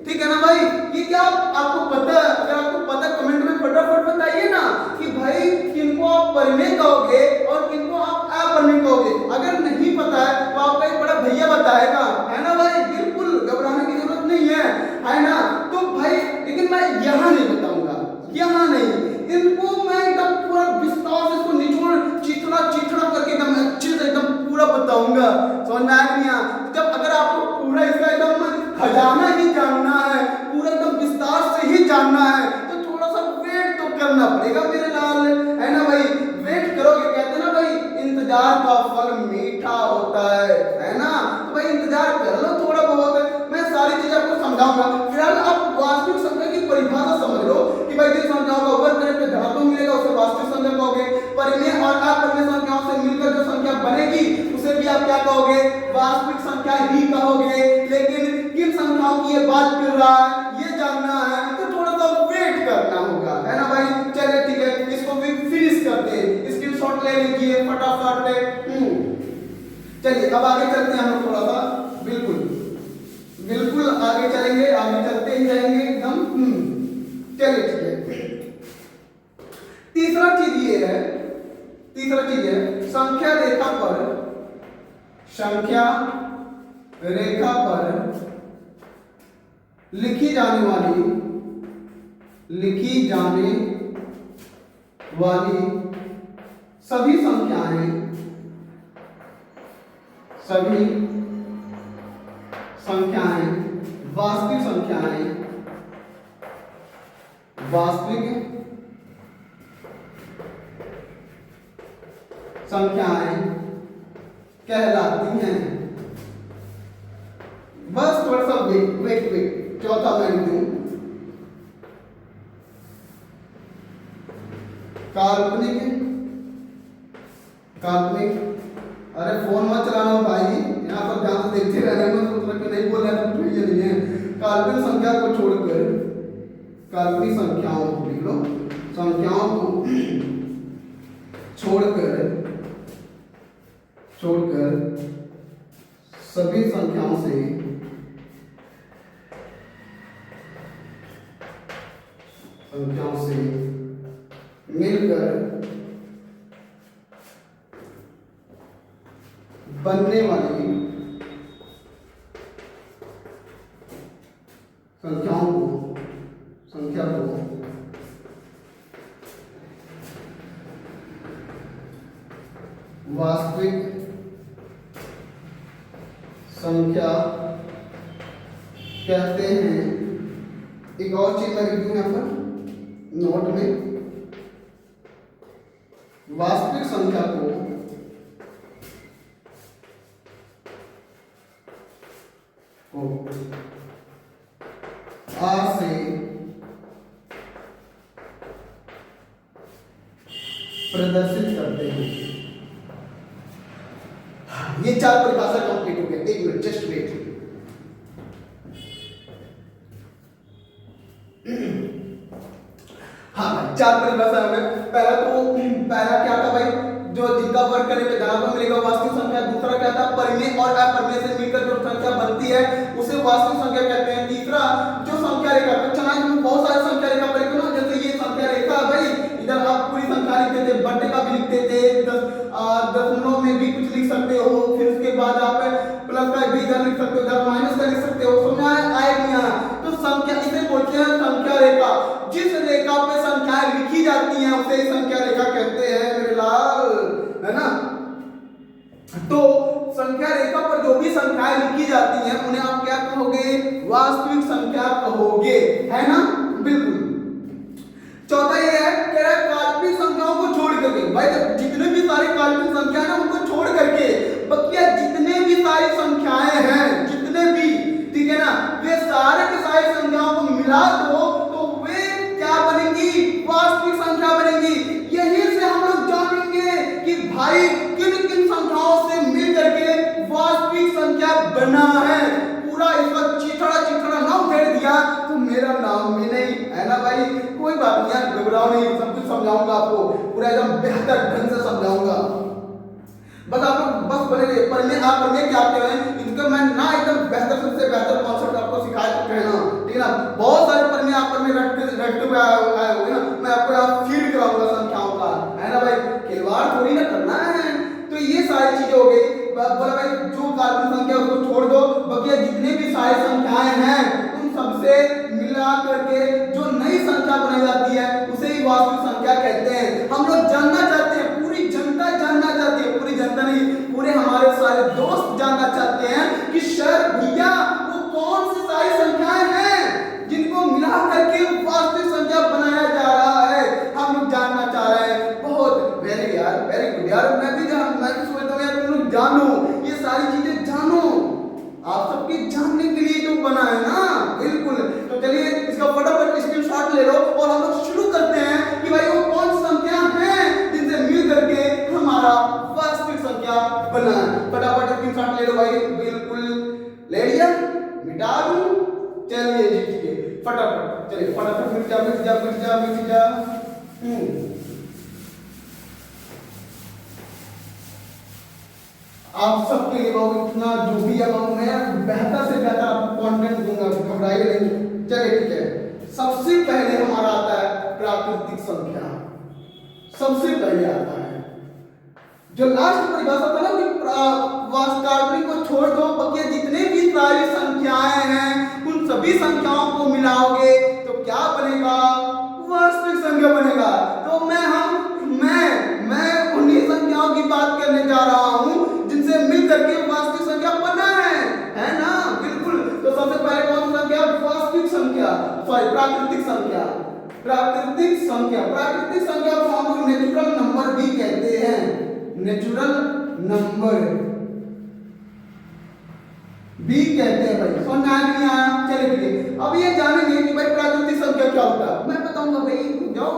ठीक है ना भाई? ये क्या आपको पता है? अगर आपको पता कमेंट में फटाफट बताइए ना कि भाई किनको आप परिमेय कहोगे और किनको आप अपरिमेय कहोगे। अगर नहीं पता है तो आपका एक बड़ा भैया बताएगा, है ना भाई? बिल्कुल घबराने की जरूरत नहीं है ना? तो भाई लेकिन मैं यहाँ नहीं बताऊंगा, यहाँ नहीं, इनको मैं एकदम पूरा विस्तार से इसको निचोड़ चिथड़ा करके एकदम अच्छे से एकदम पूरा बताऊंगा। समझ में आया नहीं? जब अगर आपको पूरा इसका एकदम खजाना ही जानना है, पूरा एकदम विस्तार से ही जानना है, तो थोड़ा सा वेट तो करना पड़ेगा मेरे लाल, है ना भाई? वेट करोगे, कहते हैं ना भाई, इंतजार का फल मीठा होता है ना? तो भाई इंतजार कर लो थोड़ा बहुत, मैं सारी चीजें आपको समझाऊंगा। फिलहाल आप वास्तविक संख्या की परिभाषा समझ लो कि भाई जिन संख्याओं का वर्ग करने पे धनात्मक मिलेगा उसे वास्तविक संख्या कहोगे। परिमेय और अपरिमेय संख्याओं से मिलकर जो संख्या बनेगी उसे भी आप क्या कहोगे? वास्तविक संख्या ही कहोगे। लेकिन किन संख्याओं की ये बात कर रहा है ये जानना है तो थोड़ा सा वेट करना होगा, है ना भाई? चलिए ठीक है, इसको भी फिनिश करते हैं, स्क्रीनशॉट ले लीजिए फटाफट। चलिए अब आगे चलते हैं हम लोग थोड़ा सा, बिल्कुल आगे चलेंगे, आगे चलते ही रहेंगे एकदम। चलिए ठीक है, तीसरा चीज है संख्या रेखा पर लिखी जाने वाली सभी संख्याएं वास्तविक संख्याएं कहलाती हैं। बस थोड़ा सा वेट, चौथा मैं दूं। काल्पनिक, काल्पनिक, अरे फोन मत चलाना भाई, यहाँ पर ध्यान से देखते रहना, मत सोचना कि नहीं बोल रहा है तो ये नहीं है। काल्पनिक संख्या को छोड़कर, काल्पनिक संख्याओं को लिख लो, संख्याओं को छोड़कर सभी संख्याओं से मिलकर बनने वाली संख्या को वास्तविक संख्या कहते हैं। एक और चीज मैं लिखूं यहाँ पर नोट में, वास्तविक संख्या को आर से प्रदर्शित करते हैं। ये चार परिभाषा कंप्लीट हो गया। एक मिनट जस्ट वेट। हाँ भाई, चार परिभाषा में पहला क्या था भाई, जो जिनका वर्ग करने पे धनात्मक मिलेगा वास्तविक संख्या। दूसरा क्या था, परिमेय और अपरिमेय से मिलकर जो संख्या बनती है उसे वास्तविक संख्या कहते हैं। तीसरा जो संख्या रेखा, चना में बहुत सारे संख्या रेखा पर ना, जैसे ये संख्या रेखा भाई, इधर आप पूरी संख्या लिखते थे, बट्टे का भी लिखते थे, दशमलव में भी कुछ लिख सकते हो, फिर उसके बाद आप प्लस का भी इधर लिख सकते हो, इधर माइनस का लिख सकते हो, समझ आएगा। तो संख्या इसे बोलते हैं संख्या रेखा। जिस रेखा पे संख्याएं लिखी जाती हैं उसे संख्या रेखा कहते हैं मेरे लाल, है ना। तो संख्या रेखा पर जो भी संख्याएं लिखी जाती हैं उन्हें आप क्या कहोगे, वास्तविक संख्या कहोगे, है ना, बिल्कुल। चौथा ये है कि काल्पनिक संख्याओं को छोड़ करके भाई, जितने भी सारी काल्पनिक संख्या है ना उनको छोड़ करके बकिया जितने भी सारी संख्याएं हैं, जितने भी, ठीक है ना, वे सारे के सारी संख्याओं को मिला दो तो वे क्या बनेंगी, वास्तविक संख्या बनेंगी। यही से हम लोग जानेंगे कि भाई किन किन संख्याओं से मिल करके वास्तविक संख्या बना है। पूरा इसका चिथड़ा ना उधेड़ दिया तो मेरा नाम भी नहीं, है ना भाई। कोई बात नहीं यार, घबराओ नहीं, सब कुछ समझाऊंगा आपको, पूरा एकदम बेहतर ढंग से समझाऊंगा। बस आप लोग बस बने रहिए। परिमेय आप परिमेय क्या कहते हैं, इनका मैं ना एकदम बेहतर से बेहतर कॉन्सेप्ट आपको सिखा चुके हैं ना, ठीक है ना। बहुत सारे परिमेय आप परिमेय रटते हुए आए होंगे ना, मैं आपको यहाँ फीड कराऊंगा संख्याओं का, है ना भाई। खिलवाड़ थोड़ी ना करना है। तो ये सारी चीजें हो गई। बोला भाई जो काल्पनिक संख्या उसको छोड़ दो, बकिया जितने भी सारी संख्याएं हैं उन सबसे मिला करके जो नई संख्या बनाई जाती है उसे ही वास्तविक संख्या कहते हैं। हम लोग जानना चाहते हैं, पूरी जनता जानना चाहती है, पूरी जनता नहीं, पूरे हमारे सारे दोस्त जानना चाहते हैं कि सर भैया वो कौन सी सारी संख्याएं हैं जिनको मिला करके वास्तविक संख्या बनाया जा रहा है। हम लोग जानना चाह रहे हैं। बहुत वेरी गुड यार, मैं भी सोचता हूँ यार तुम लोग जानो, ये सारी चीजें जानो, आप सबके जानने के लिए जो बना है ना, बिल्कुल। तो चलिए इसका फटाफट स्क्रीनशॉट ले लो और हम लोग शुरू करते हैं कि भाई वो कौन सी संख्या है जिनसे मिल करके हमारा वास्तविक संख्या बना है। फटाफट स्क्रीनशॉट ले लो भाई, बिल्कुल ले लिया, मिटा दूं, चलिए जी, फटाफट चलिए, फटाफट मिट जा। आप सबके लिए बहुत इतना जो भी है मैं बेहतर से बेहतर आपको कंटेंट दूंगा, घबराइए नहीं। चलिए ठीक है, सबसे पहले हमारा आता है प्राकृतिक संख्या। सबसे पहले आता है जो लास्ट परिभाषा था ना कि काल्पनिक को छोड़ दो, बकिया जितने भी सारी संख्याएं हैं उन सभी संख्याओं को मिलाओगे तो क्या बनेगा, वास्तविक संख्या बनेगा। तो मैं उन्हीं संख्याओं की बात करने जा रहा हूं जिनसे मिल करके वास्तविक संख्या बना है ना, बिल्कुल। तो सबसे पहले कौन सी संख्या, वास्तविक संख्या, सॉरी प्राकृतिक संख्या। प्राकृतिक संख्या को हम लोग नेचुरल नंबर भी कहते हैं, नेचुरल नंबर भी कहते हैं भाई। समझ नहीं आया, चलिए ठीक है। अब ये जानेंगे कि भाई प्राकृतिक संख्या क्या होता है, मैं बताऊंगा भाई, जाओ।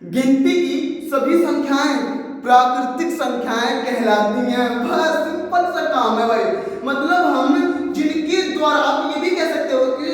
गिनती की सभी संख्याएं प्राकृतिक संख्याएं कहलाती हैं। बस सिंपल सा काम है भाई। मतलब हम जिनके द्वारा, आप ये भी कह सकते हो कि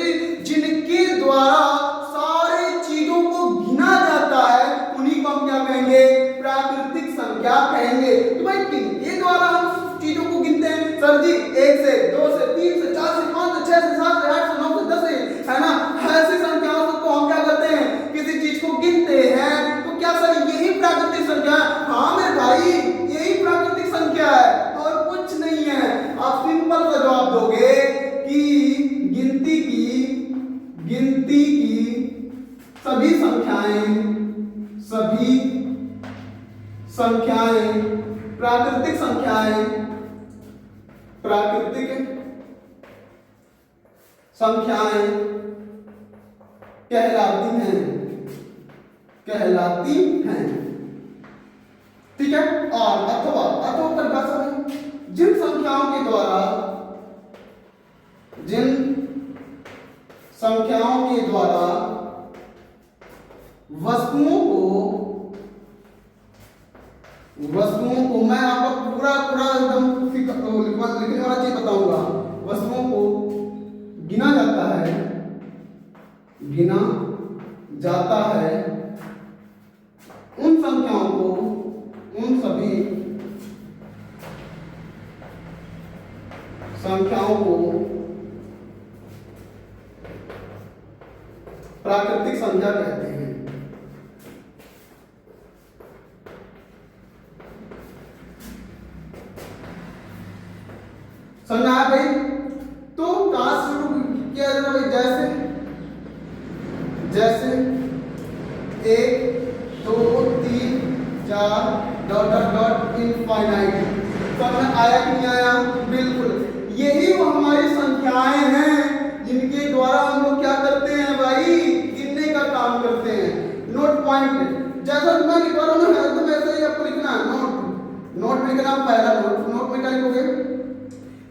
जिनके द्वारा सारे चीजों को गिना जाता है उन्हीं को हम क्या कहेंगे, प्राकृतिक संख्या कहेंगे। तो भाई किनके द्वारा हम चीजों को गिनते हैं? सर जी 1 से 2 से 3 से 4 से 5 से 6 से 7 से 8 से 9 से 10 से, है ना, ऐसी संख्याओं को हम क्या करते हैं, किसी चीज को गिनते हैं। तो क्या सर यही प्राकृतिक संख्या है? हाँ मेरे भाई, यही प्राकृतिक संख्या है और कुछ नहीं है। आप सिंपल सा जवाब दोगे कि गिनती की सभी संख्याएं प्राकृतिक संख्याएं कहलाती हैं। ठीक है। और अथवा परिभाषा में जिन संख्याओं के द्वारा वस्तुओं को मैं आपको पूरा एकदम लिखने वाला चीज बताऊंगा। वस्तुओं को गिना जाता है उन संख्याओं को, उन सभी संख्याओं को प्राकृतिक संख्या कहते हैं। समझ आया भाई? तो कहां शुरू किया जाता भाई? जैसे 1 2 3 4 डॉट डॉट डॉट इनफाइनाइट। समझ आया कि नहीं आया? बिल्कुल, यही वो हमारी संख्याएं हैं जिनके द्वारा हम लोग क्या करते हैं भाई, गिनने का काम करते हैं। नोट पॉइंट जैसा मैं लिख रहा हूं ना, तो वैसे ही आपको लिखना है। नोट में लिखना। पहला नोट में क्या लिखोगे?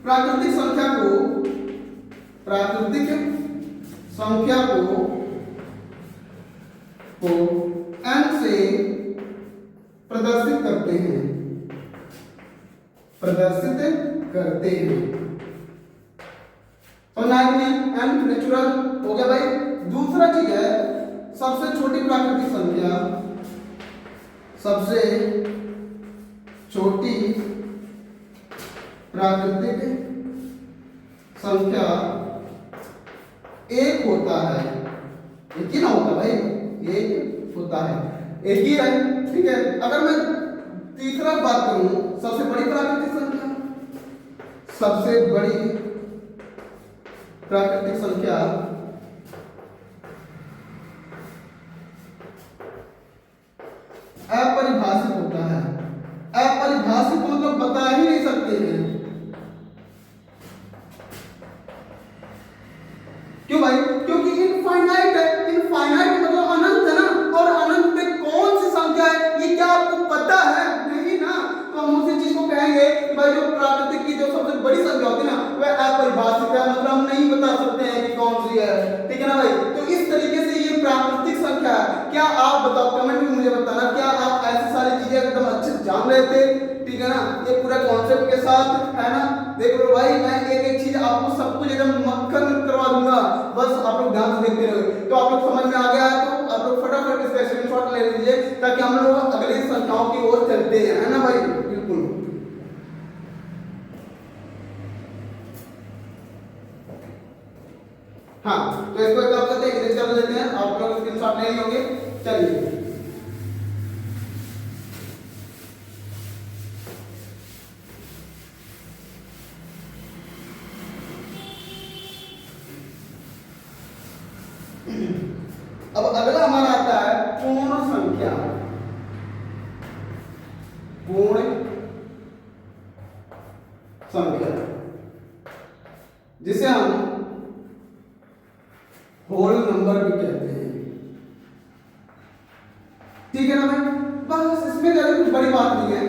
प्राकृतिक संख्या को n से प्रदर्शित करते हैं। तो n नेचुरल हो गया भाई। दूसरा चीज है सबसे छोटी प्राकृतिक संख्या। सबसे छोटी प्राकृतिक संख्या 1 होता है। एक ही ना होता भाई, 1 होता है, एक ही है। ठीक है। अगर मैं तीसरा बात करूं, सबसे बड़ी प्राकृतिक संख्या, सबसे बड़ी प्राकृतिक संख्या अपरिभाषित होता है। अपरिभाषित मतलब बता ही नहीं सकते हैं। क्यों भाई? क्योंकि इनफाइनाइट है। इनफाइनाइट मतलब अनंत है ना, और अनंत में कौन सी संख्या है ये क्या आपको पता है? नहीं ना। तो हम उसी चीज को कहेंगे कि भाई जो प्राकृतिक की जो सबसे बड़ी संख्या होती है ना, वह अपरिभाषित है, मतलब हम नहीं बता सकते हैं कि कौन सी है। ठीक है ना भाई? तो इस तरीके से ये प्राकृतिक संख्या है। क्या आप बताओ, कमेंट में मुझे बताना, क्या आप ऐसी सारी चीजें एकदम अच्छे से जान रहे थे? ठीक है ना, ये पूरा कॉन्सेप्ट के साथ, है ना। देख लो भाई, मैं एक चीज आपको सब कुछ एकदम मक्खन करवा दूंगा, बस आप लोग ध्यान से देखते रहो। तो आप लोग समझ में आ गया है तो आप लोग फटाफट इसका स्क्रीनशॉट ले लीजिए, ताकि हम लोग अगली संख्याओं की ओर चलते हैं, है ना भाई? बिल्कुल। हाँ, तो इसको क्या करते हैं, इधर चल लेते हैं। आप लोग स्क्रीनशॉट ले लोगे। चलिए अब अगला हमारा आता है पूर्ण संख्या। पूर्ण संख्या जिसे हम होल नंबर भी कहते हैं। ठीक है ना भाई? बस इसमें ज्यादा कुछ बड़ी बात नहीं है,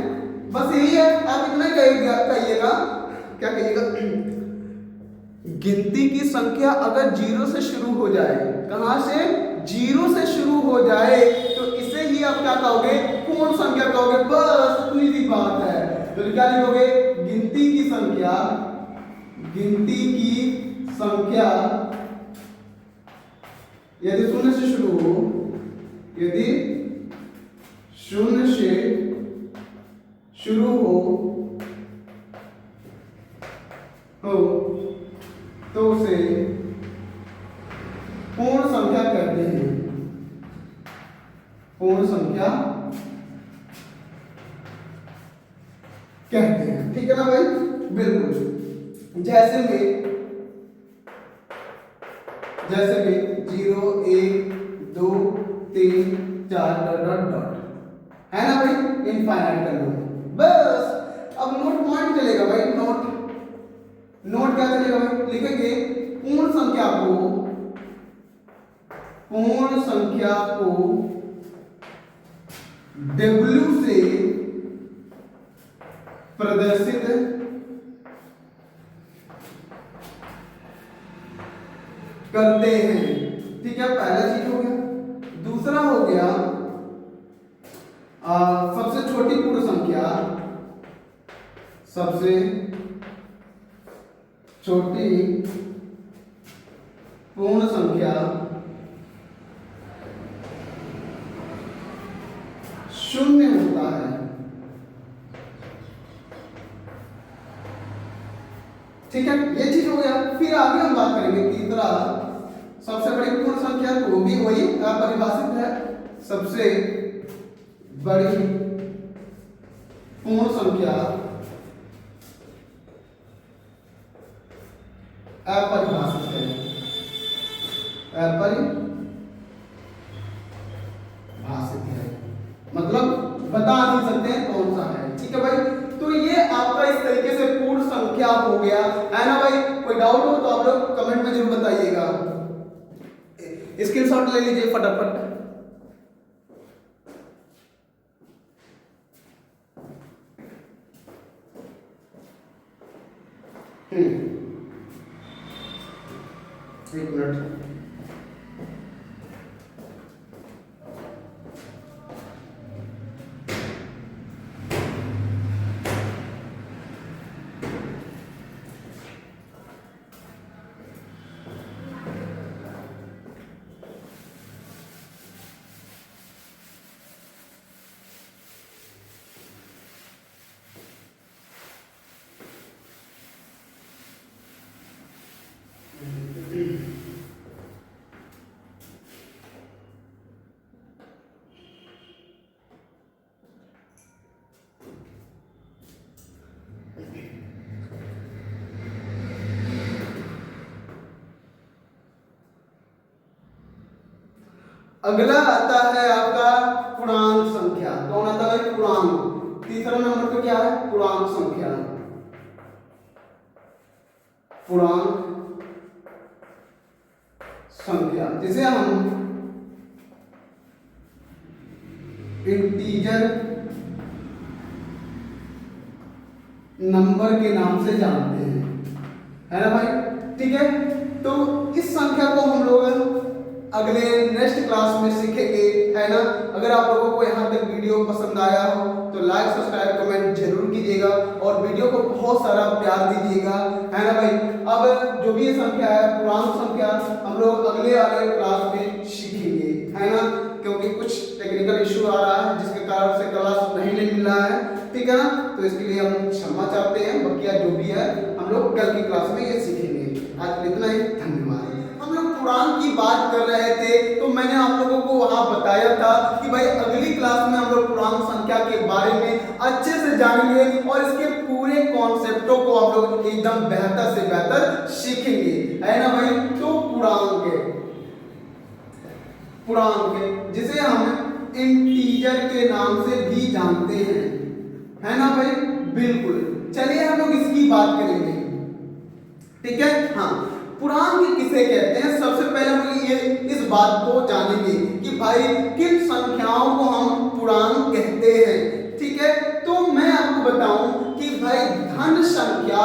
बस यही है। आप इतना कहिएगा, क्या कहिएगा? गिनती की संख्या अगर 0 से शुरू हो जाए, कहां से? 0 से शुरू हो जाए, तो इसे ही ही आप क्या कहोगे, पूर्ण संख्या कहोगे, बस इतनी सी बात है। तो क्या लिखोगे, गिनती की संख्या, गिनती की संख्या यदि शून्य से शुरू हो, यदि शून्य से शुरू हो तो उसे पूर्ण संख्या कहते हैं, पूर्ण संख्या कहते हैं। ठीक है ना भाई, बिल्कुल। जैसे में 0 1 2 3 4 डॉट डॉट डॉट, है ना भाई, इनफाइनाइट कर लो बस। अब नोट पॉइंट चलेगा भाई, नोट क्या चलेगा भाई, लिखेंगे पूर्ण संख्या को W से प्रदर्शित करते हैं। ठीक है, पहला चीज हो गया। दूसरा हो गया सबसे छोटी पूर्ण संख्या, सबसे छोटी पूर्ण संख्या शून्य होता है। ठीक है, ये चीज हो गया। फिर आगे हम बात करेंगे तीसरा, सबसे बड़ी पूर्ण संख्या, तो भी वही परिभाषित है, सबसे बड़ी पूर्ण संख्या अपरिभाषित है, अपरिभाषित है, मतलब बता नहीं सकते हैं कौन सा है। ठीक है भाई, तो ये आपका इस तरीके से पूर्ण संख्या हो गया, है ना भाई। कोई डाउट हो तो आप लोग कमेंट में जरूर बताइएगा, स्क्रीनशॉट ले लीजिए फटाफट। एक मिनट, अगला आता है आपका पूर्णांक संख्या। कौन आता है, पूर्णांक। तीसरा नंबर पे क्या है, पूर्णांक संख्या, पूर्णांक संख्या, जिसे हम इंटीजर नंबर के नाम से जानते हैं, है ना भाई। ठीक है, तो इस संख्या को हम लोग अगले नेक्स्ट क्लास में सीखेंगे, है ना। अगर आप लोगों को यहाँ तक वीडियो पसंद आया हो तो लाइक सब्सक्राइब कमेंट जरूर कीजिएगा और वीडियो को बहुत सारा प्यार दीजिएगा, है ना भाई। अब जो भी ये संख्या है, पूर्णांक संख्या, हम लोग अगले वाले क्लास में सीखेंगे, है ना, क्योंकि कुछ टेक्निकल इशू आ रहा है जिसके कारण से क्लास नहीं मिल रहा है। ठीक है ना, तो इसके लिए हम क्षमा चाहते हैं, बाकी जो भी है हम लोग कल की क्लास में ये सीखेंगे। आज इतना ही, धन्यवाद। हम लोग पूर्णांक की बात कर रहे थे, तो मैंने आप लोगों को वहां बताया था कि भाई अगली क्लास में हम लोग पूर्णांक संख्या के बारे में अच्छे से जानेंगे और इसके पूरे कॉन्सेप्टों को हम लोग एकदम बेहतर से बेहतर सीखेंगे, है ना भाई। तो पूर्णांक जिसे हम इंटीजर के नाम से भी जानते हैं, है ना भाई, बिल्कुल। चलिए हम लोग इसकी बात करेंगे। ठीक है, हाँ, पूर्णांक किसे कहते हैं। सबसे पहले हम ये इस बात को जानेंगे कि भाई किन संख्याओं को हम पूर्णांक कहते हैं। ठीक है, तो मैं आपको बताऊं कि भाई धन संख्या,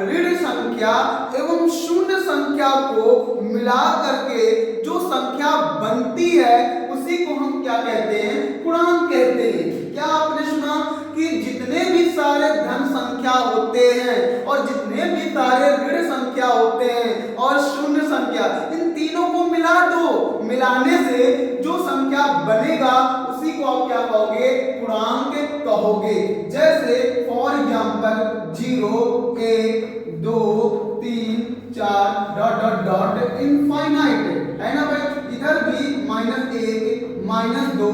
ऋण संख्या एवं शून्य संख्या को मिला करके जो संख्या बनती है उसी को हम क्या कहते हैं, पूर्णांक कहते हैं। क्या आपने सुना कि जितने भी सारे धन संख्या होते हैं और जितने भी सारे ऋण संख्या होते हैं और शून्य संख्या, इन तीनों को मिला दो, मिलाने से जो संख्या बनेगा उसी को आप क्या कहोगे, पूर्णांक कहोगे। जैसे for example 0 1 2 3 4 dot dot dot infinite है ना भाई। इधर भी -1 -2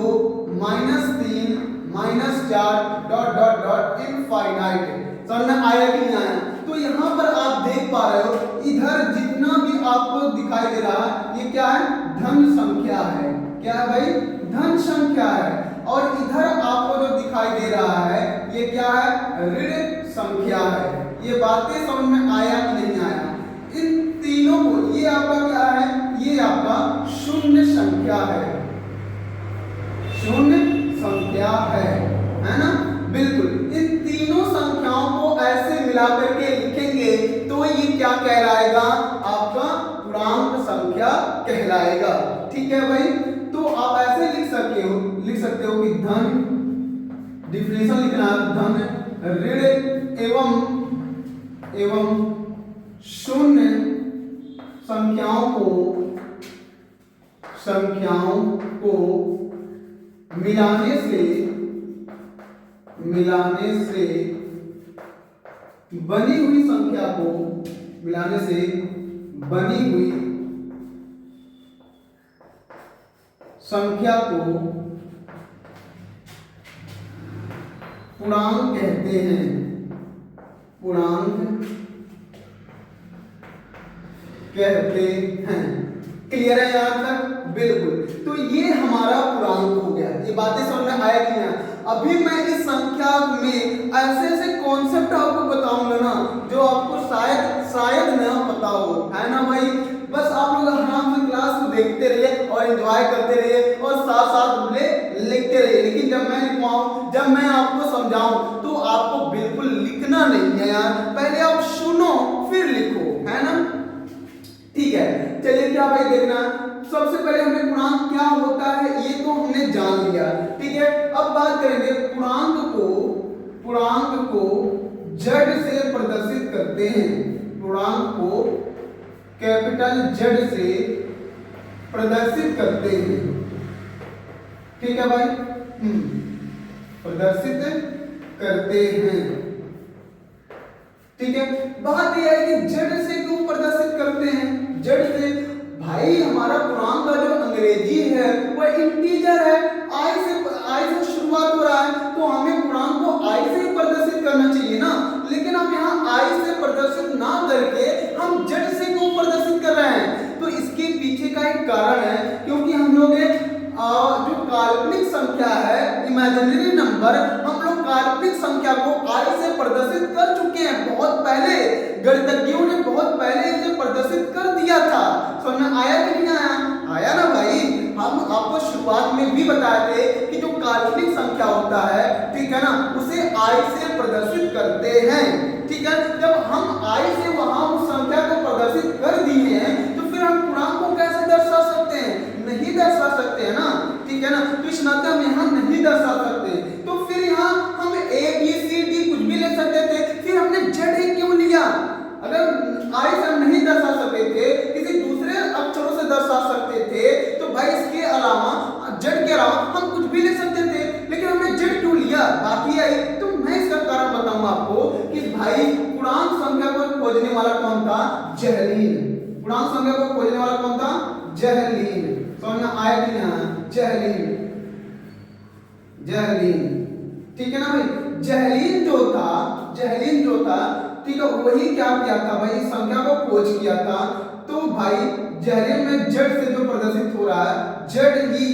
-3 -4 डॉट डॉट डॉट इनफाइनाइट। समझ में आया कि नहीं आया? तो यहाँ पर आप देख पा रहे हो इधर जितना भी आपको दिखाई दे रहा है ये क्या है, धन संख्या है। क्या है भाई, धन संख्या है। और इधर आपको जो दिखाई दे रहा है ये क्या है, ऋण संख्या है। ये बातें समझ में आया कि नहीं आया? इन तीनों को, ये आपका क्या है, ये आपका शून्य संख्या है, शून्य संख्या है ना, बिल्कुल। इन तीनों संख्याओं को ऐसे मिला करके लिखेंगे तो ये क्या कहलाएगा, आपका पूर्णांक संख्या कहलाएगा। ठीक है भाई। तो आप ऐसे लिख सकते हो कि धन, डिफिनेशन लिखना है, धन ऋण एवं शून्य संख्याओं को मिलाने से बनी हुई संख्या को, मिलाने से बनी हुई संख्या को पूर्णांक कहते हैं, पूर्णांक कहते हैं। क्लियर है यहाँ तक? बिल्कुल। तो ये हमारा पूर्णांक हो गया। ये बातें समझ में आया कि नहीं? अभी मैं इस संख्या में ऐसे ऐसे कॉन्सेप्ट आपको बताऊंगा ना जो आपको शायद न पता हो, है ना भाई। बस आप लोग आराम से क्लास को देखते रहिए और एंजॉय करते रहिए और साथ साथ लिखते रहिए। लेकिन जब मैं लिखवाऊं, जब मैं आपको समझाऊं तो आपको बिल्कुल लिखना नहीं है यार, पहले आप सुनो फिर लिखो, है ना। ठीक है, चलिए क्या भाई देखना, सबसे पहले हमें पूर्णांक क्या होता है ये तो हमने जान लिया। ठीक है, अब बात करेंगे पूर्णांक को जेड से प्रदर्शित करते हैं। पूर्णांक को कैपिटल जेड से प्रदर्शित करते हैं। ठीक है भाई, प्रदर्शित करते हैं। ठीक है, बात यह है कि जेड से क्यों प्रदर्शित करते हैं? जेड से भाई हमारा पूर्णांक का जो अंग्रेजी है वह इंटीजर है, आई से शुरुआत हो रहा है तो हमें पूर्णांक को आई से ही प्रदर्शित करना चाहिए ना। लेकिन हम यहाँ आई से प्रदर्शित ना करके हम जेड से क्यों प्रदर्शित कर रहे हैं? तो इसके पीछे का एक कारण है, क्योंकि हम लोग जो काल्पनिक संख्या है, इमेजिनरी नंबर, हम लोग काल्पनिक संख्या को आई से प्रदर्शित कर चुके हैं बहुत पहले। गणितज्ञों ने बहुत पहले इसे प्रदर्शित कर दिया था। समझ में आया कि नहीं आया? आया ना भाई। हम आपको शुरुआत में भी बताए थे कि जो काल्पनिक संख्या होता है, ठीक है ना, उसे आई से प्रदर्शित करते हैं। ठीक है, जब हम आई से वहां उस संख्या को प्रदर्शित कर दिए हैं तो फिर हम पूर्णांक को कैसे दर्शा सकते हैं? नहीं दर्शा सकते हैं ना। ठीक है ना, तो इस नाते हम यहाँ नहीं दर्शा सकते। तो फिर यहाँ हम ए बी सी डी कुछ भी ले सकते थे, फिर हमने जेड ही क्यों लिया? अगर आई से हम नहीं दर्शा सकते थे, किसी दूसरे अक्षरों से दर्शा सकते थे, तो भाई इसके अलावा जेड के अलावा हम कुछ भी ले सकते थे, लेकिन हमने जेड क्यों लिया? बात ये आई। तो मैं इसका कारण बताऊंगा आपको कि भाई पूर्णांक संख्या को खोजने वाला कौन था? जहलीन। पूर्णांक संख्या को खोजने वाला कौन था? जहलीन। समझ में आया कि नहीं? जहलीन। ठीक है ना भाई। जहलीन जो था ठीक है, वही क्या किया था भाई, संख्या को खोज किया था। तो भाई जहलीन में जेड से जो प्रदर्शित हो रहा है, जेड ही,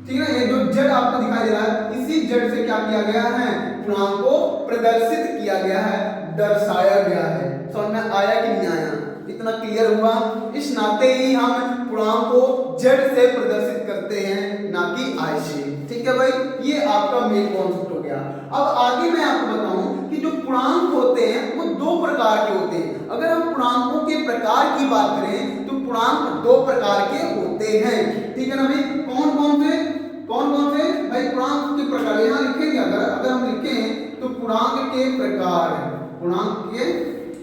ठीक है, ये जो जेड आपको दिखाई दे रहा है, इसी जेड से क्या किया गया है? पूर्णांक को प्रदर्शित किया गया है, दर्शाया गया है। समझ में आया कि नहीं आया? इतना क्लियर हुआ? इस नाते ही हम पूर्णांक को जेड से प्रदर्शित करते हैं, ना कि आई से। ठीक है भाई, ये आपका मेन कॉन्सेप्ट हो गया। अब आगे मैं आपको बताऊं कि जो पूर्णांक होते हैं वो दो प्रकार के होते हैं। अगर हम पूर्णांकों के प्रकार की बात करें तो पूर्णांक दो प्रकार के होते हैं। ठीक है ना भाई, कौन कौन से भाई? भाई पूर्णांक के प्रकार यहाँ लिखेंगे, अगर हम लिखें तो पूर्णांक के प्रकार, पूर्णांक के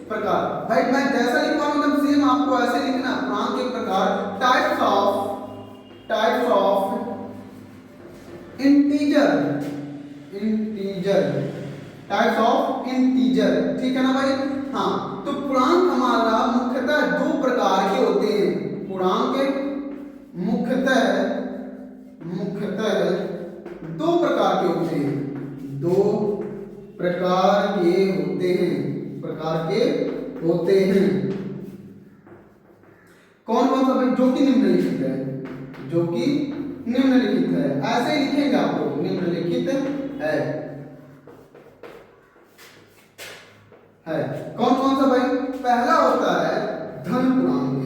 प्रकार। भाई मैं जैसा लिखा हूं एकदम सेम आपको ऐसे लिखना। पूर्णांक के प्रकार, types of integer, types of integer, ठीक है ना भाई। हाँ, तो पूर्णांक हमारा मुख्यतः दो प्रकार के होते हैं। पूर्णांक मुख्यतः दो प्रकार के होते हैं, दो प्रकार के होते हैं। कौन कौन सा भाई? जो कि निम्नलिखित है, ऐसे ही लिखेंगे आप लोग, निम्नलिखित है। कौन कौन सा भाई? पहला होता है धन पूर्णांक।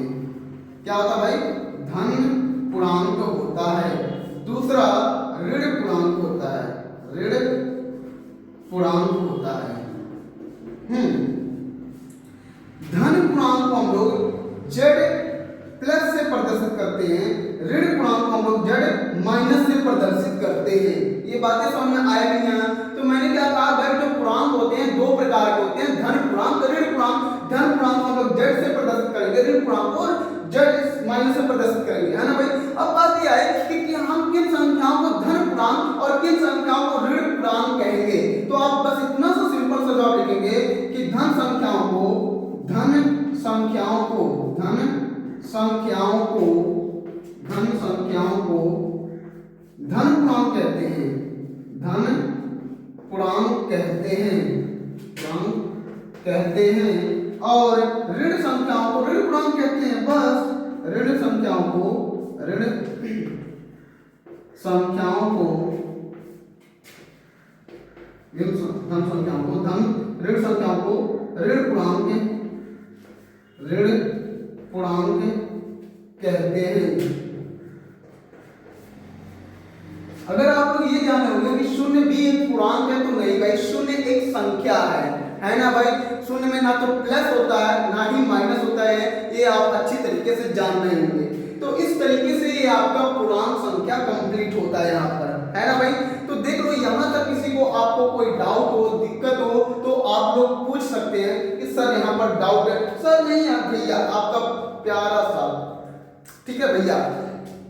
क्या होता है भाई? धन पूर्णांक होता है। दूसरा ऋण पूर्णांक होता है, धन पूर्णांक को हम लोग z प्लस से प्रदर्शित करते हैं, ऋण पूर्णांक को हम लोग z माइनस से प्रदर्शित करते हैं। ये बातें समझ में आए नहीं है? तो मैंने क्या कहा भाई, जो पूर्णांक होते हैं दो प्रकार के होते हैं, धन पूर्णांक, ऋण पूर्णांक। धन पूर्णांक हम लोग z से प्रदर्शित करेंगे, ऋण पूर्णांक को z माइनस से प्रदर्शित करेंगे, है ना भाई। अब बात यह है कि हम किन संख्याओं को धन पूर्णांक और किन संख्याओं को ऋण पूर्णांक कहेंगे। तो आप बस इतना सा सिंपल सा जवाब लिखेंगे कि धन संख्याओं को धन पूर्णांक कहते हैं, और ऋण संख्याओं को ऋण पूर्णांक कहते हैं। बस ऋण संख्याओं को ऋण संख्याओं को ऋण संख्याओं को ऋण पूर्णांक कहते हैं। अगर आप लोग ये जाने होंगे कि शून्य भी एक पूर्णांक है, तो नहीं भाई, शून्य एक संख्या है ना भाई। शून्य में ना तो प्लस होता है ना ही माइनस होता है, ये आप अच्छी तरीके से जान रहे होंगे। तो इस तरीके से ये आपका पूर्णांक संख्या कंप्लीट होता है यहाँ पर, है ना भाई। तो देख लो, यहाँ तक किसी को आपको कोई डाउट हो, दिक्कत हो, तो आप लोग पूछ सकते हैं कि सर यहाँ पर डाउट है। सर नहीं यार भैया, आपका प्यारा सा, ठीक है भैया,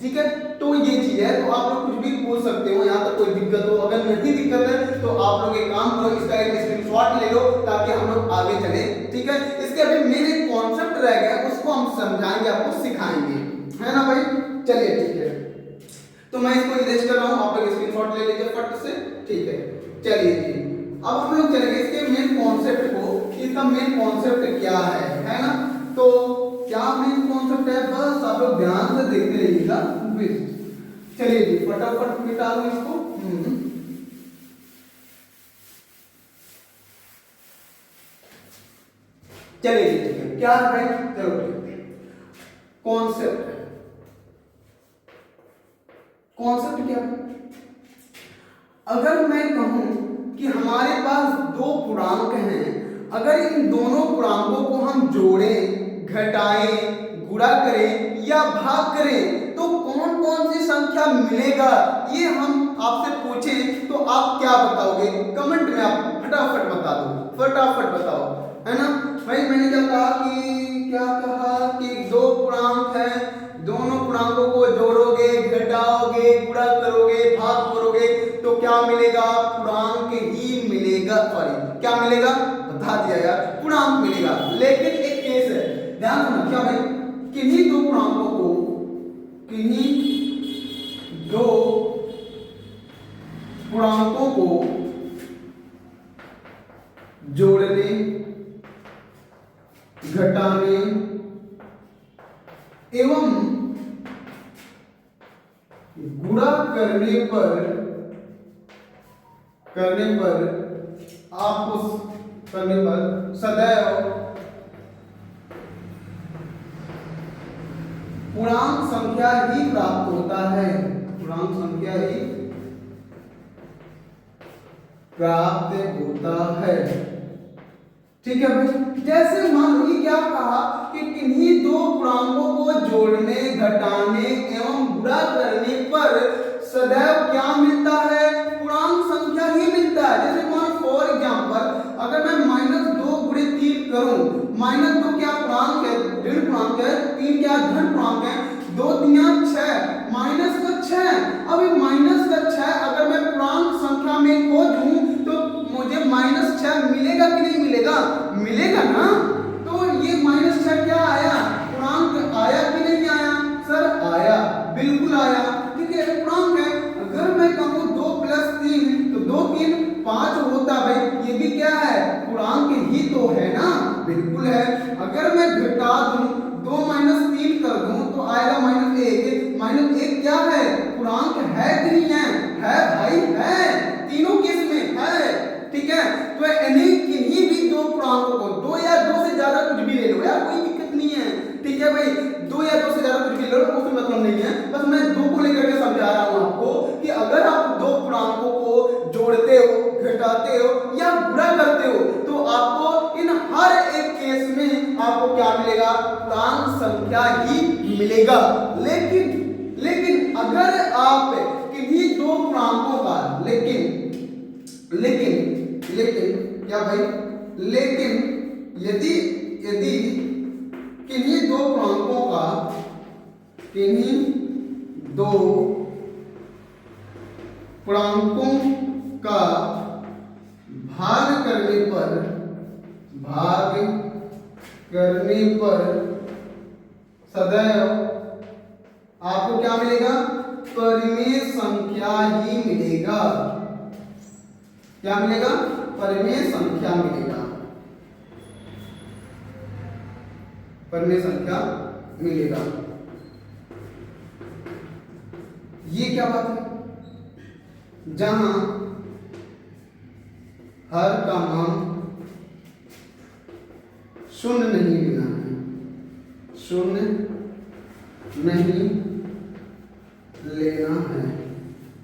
ठीक है। तो ये चीज है, तो आप लोग कुछ भी पूछ सकते हो, यहाँ तक कोई दिक्कत हो। अगर नहीं दिक्कत है तो आप लोग एक काम करो, इसका एक स्क्रीनशॉट ले लो ताकि हम लोग आगे चले, ठीक है। इसके अभी मेन एक कॉन्सेप्ट रह गया, उसको हम समझाएंगे, आपको सिखाएंगे, है ना भाई। चलिए ठीक है, तो मैं इसको इरेज कर रहा हूँ, आप लोग स्क्रीनशॉट ले लीजिए फट से, ठीक है। चलिए जी, अब हम लोग चलेंगे इसके मेन कॉन्सेप्ट को, इसका मेन कॉन्सेप्ट क्या है ना। तो क्या मेन कॉन्सेप्ट है, बस आप लोग ध्यान से देखते रहिएगा। चलिए जी, फटाफट मिटा दो इसको। चलिए जी, ठीक है। क्या है भाई, चलो कॉन्सेप्ट क्या है? अगर मैं कहूं कि हमारे पास दो पूर्णांक हैं, अगर इन दोनों पूर्णांकों को हम जोड़ें, घटाएं, गुणा करें या भाग करें, तो कौन कौन सी संख्या मिलेगा, ये हम आपसे पूछें तो आप क्या बताओगे? कमेंट में आप फटाफट बता दो, फटाफट बताओ, है ना भाई। मैंने क्या कहा कि दो पूर्णांक हैं, दोनों पूर्णांकों को जोड़ोगे, घटाओगे, गुणा करोगे, भाग करोगे, तो क्या मिलेगा? पूर्णांक ही मिलेगा। सॉरी, क्या मिलेगा? बता दिया यार, पूर्णांक मिलेगा। लेकिन एक केस है, ध्यान रखना, क्या भाई, किन्हीं दो पूर्णांकों को जोड़ने, घटाने एवं गुणा करने पर सदैव पूर्णांक संख्या ही प्राप्त होता है, पूर्णांक संख्या ही प्राप्त होता है, ठीक है भाई। जैसे मान लो क्या कहा कि किन्हीं दो पूर्णांकों को जोड़ने, घटाने एवं गुणा करने पर सदैव क्या मिलता है, पूर्णांक संख्या ही मिलता है। जैसे मान फॉर एग्जांपल अगर मैं -2 गुणे 3 करूं, -2 क्या पूर्णांक है, ऋण पूर्णांक है, 3 क्या धन पूर्णांक है, 2 3 6 माइनस का 6। अब ये माइनस का 6 अगर मैं पूर्णांक संख्या में खोजूं तो मुझे -6 मिलेगा कि नहीं मिलेगा, मिलेगा ना। तो ये -6 क्या आया, पूर्णांक आया कि नहीं आया, सर आया, बिल्कुल आया। ठीक है, पूर्णांक है। अगर मैं कहूं 2 + 3 तो 2 3 5 होता भाई, ये भी क्या है, पूर्णांक ही तो है ना, बिल्कुल है। अगर मैं घटा दूं 2 - 3 कर दूं तो आएगा -1। -1 क्या है, पूर्णांक है कि नहीं है, है भाई है, तीनों केस में है। ठीक है, तो किन्हीं भी दो पूर्णांकों को, 2 या 2 से ज्यादा कुछ भी ले लो यार, कोई दिक्कत नहीं है। ठीक है भाई, 2 या 2 से ज्यादा कुछ भी ले लो, उसमें मतलब नहीं है, बस मैं 2 को लेकर के समझा रहा हूं आपको कि अगर आप दो पूर्णांकों को जोड़ते हो, घटाते हो या गुणा करते हो तो आपको इन हर एक केस में आपको क्या मिलेगा, पूर्णांक संख्या ही मिलेगा। लेकिन अगर आप किन्हीं दो पूर्णांकों का, लेकिन क्या भाई, लेकिन यदि किन्हीं दो पूर्णांकों का, किन्हीं दो पूर्णांकों का भाग करने पर सदैव आपको क्या मिलेगा, परिमेय संख्या ही मिलेगा। क्या मिलेगा, परिमेय संख्या मिलेगा, परिमेय संख्या मिलेगा। ये क्या बात है, जहां हर का मान शून्य नहीं लेना है, शून्य नहीं लेना है।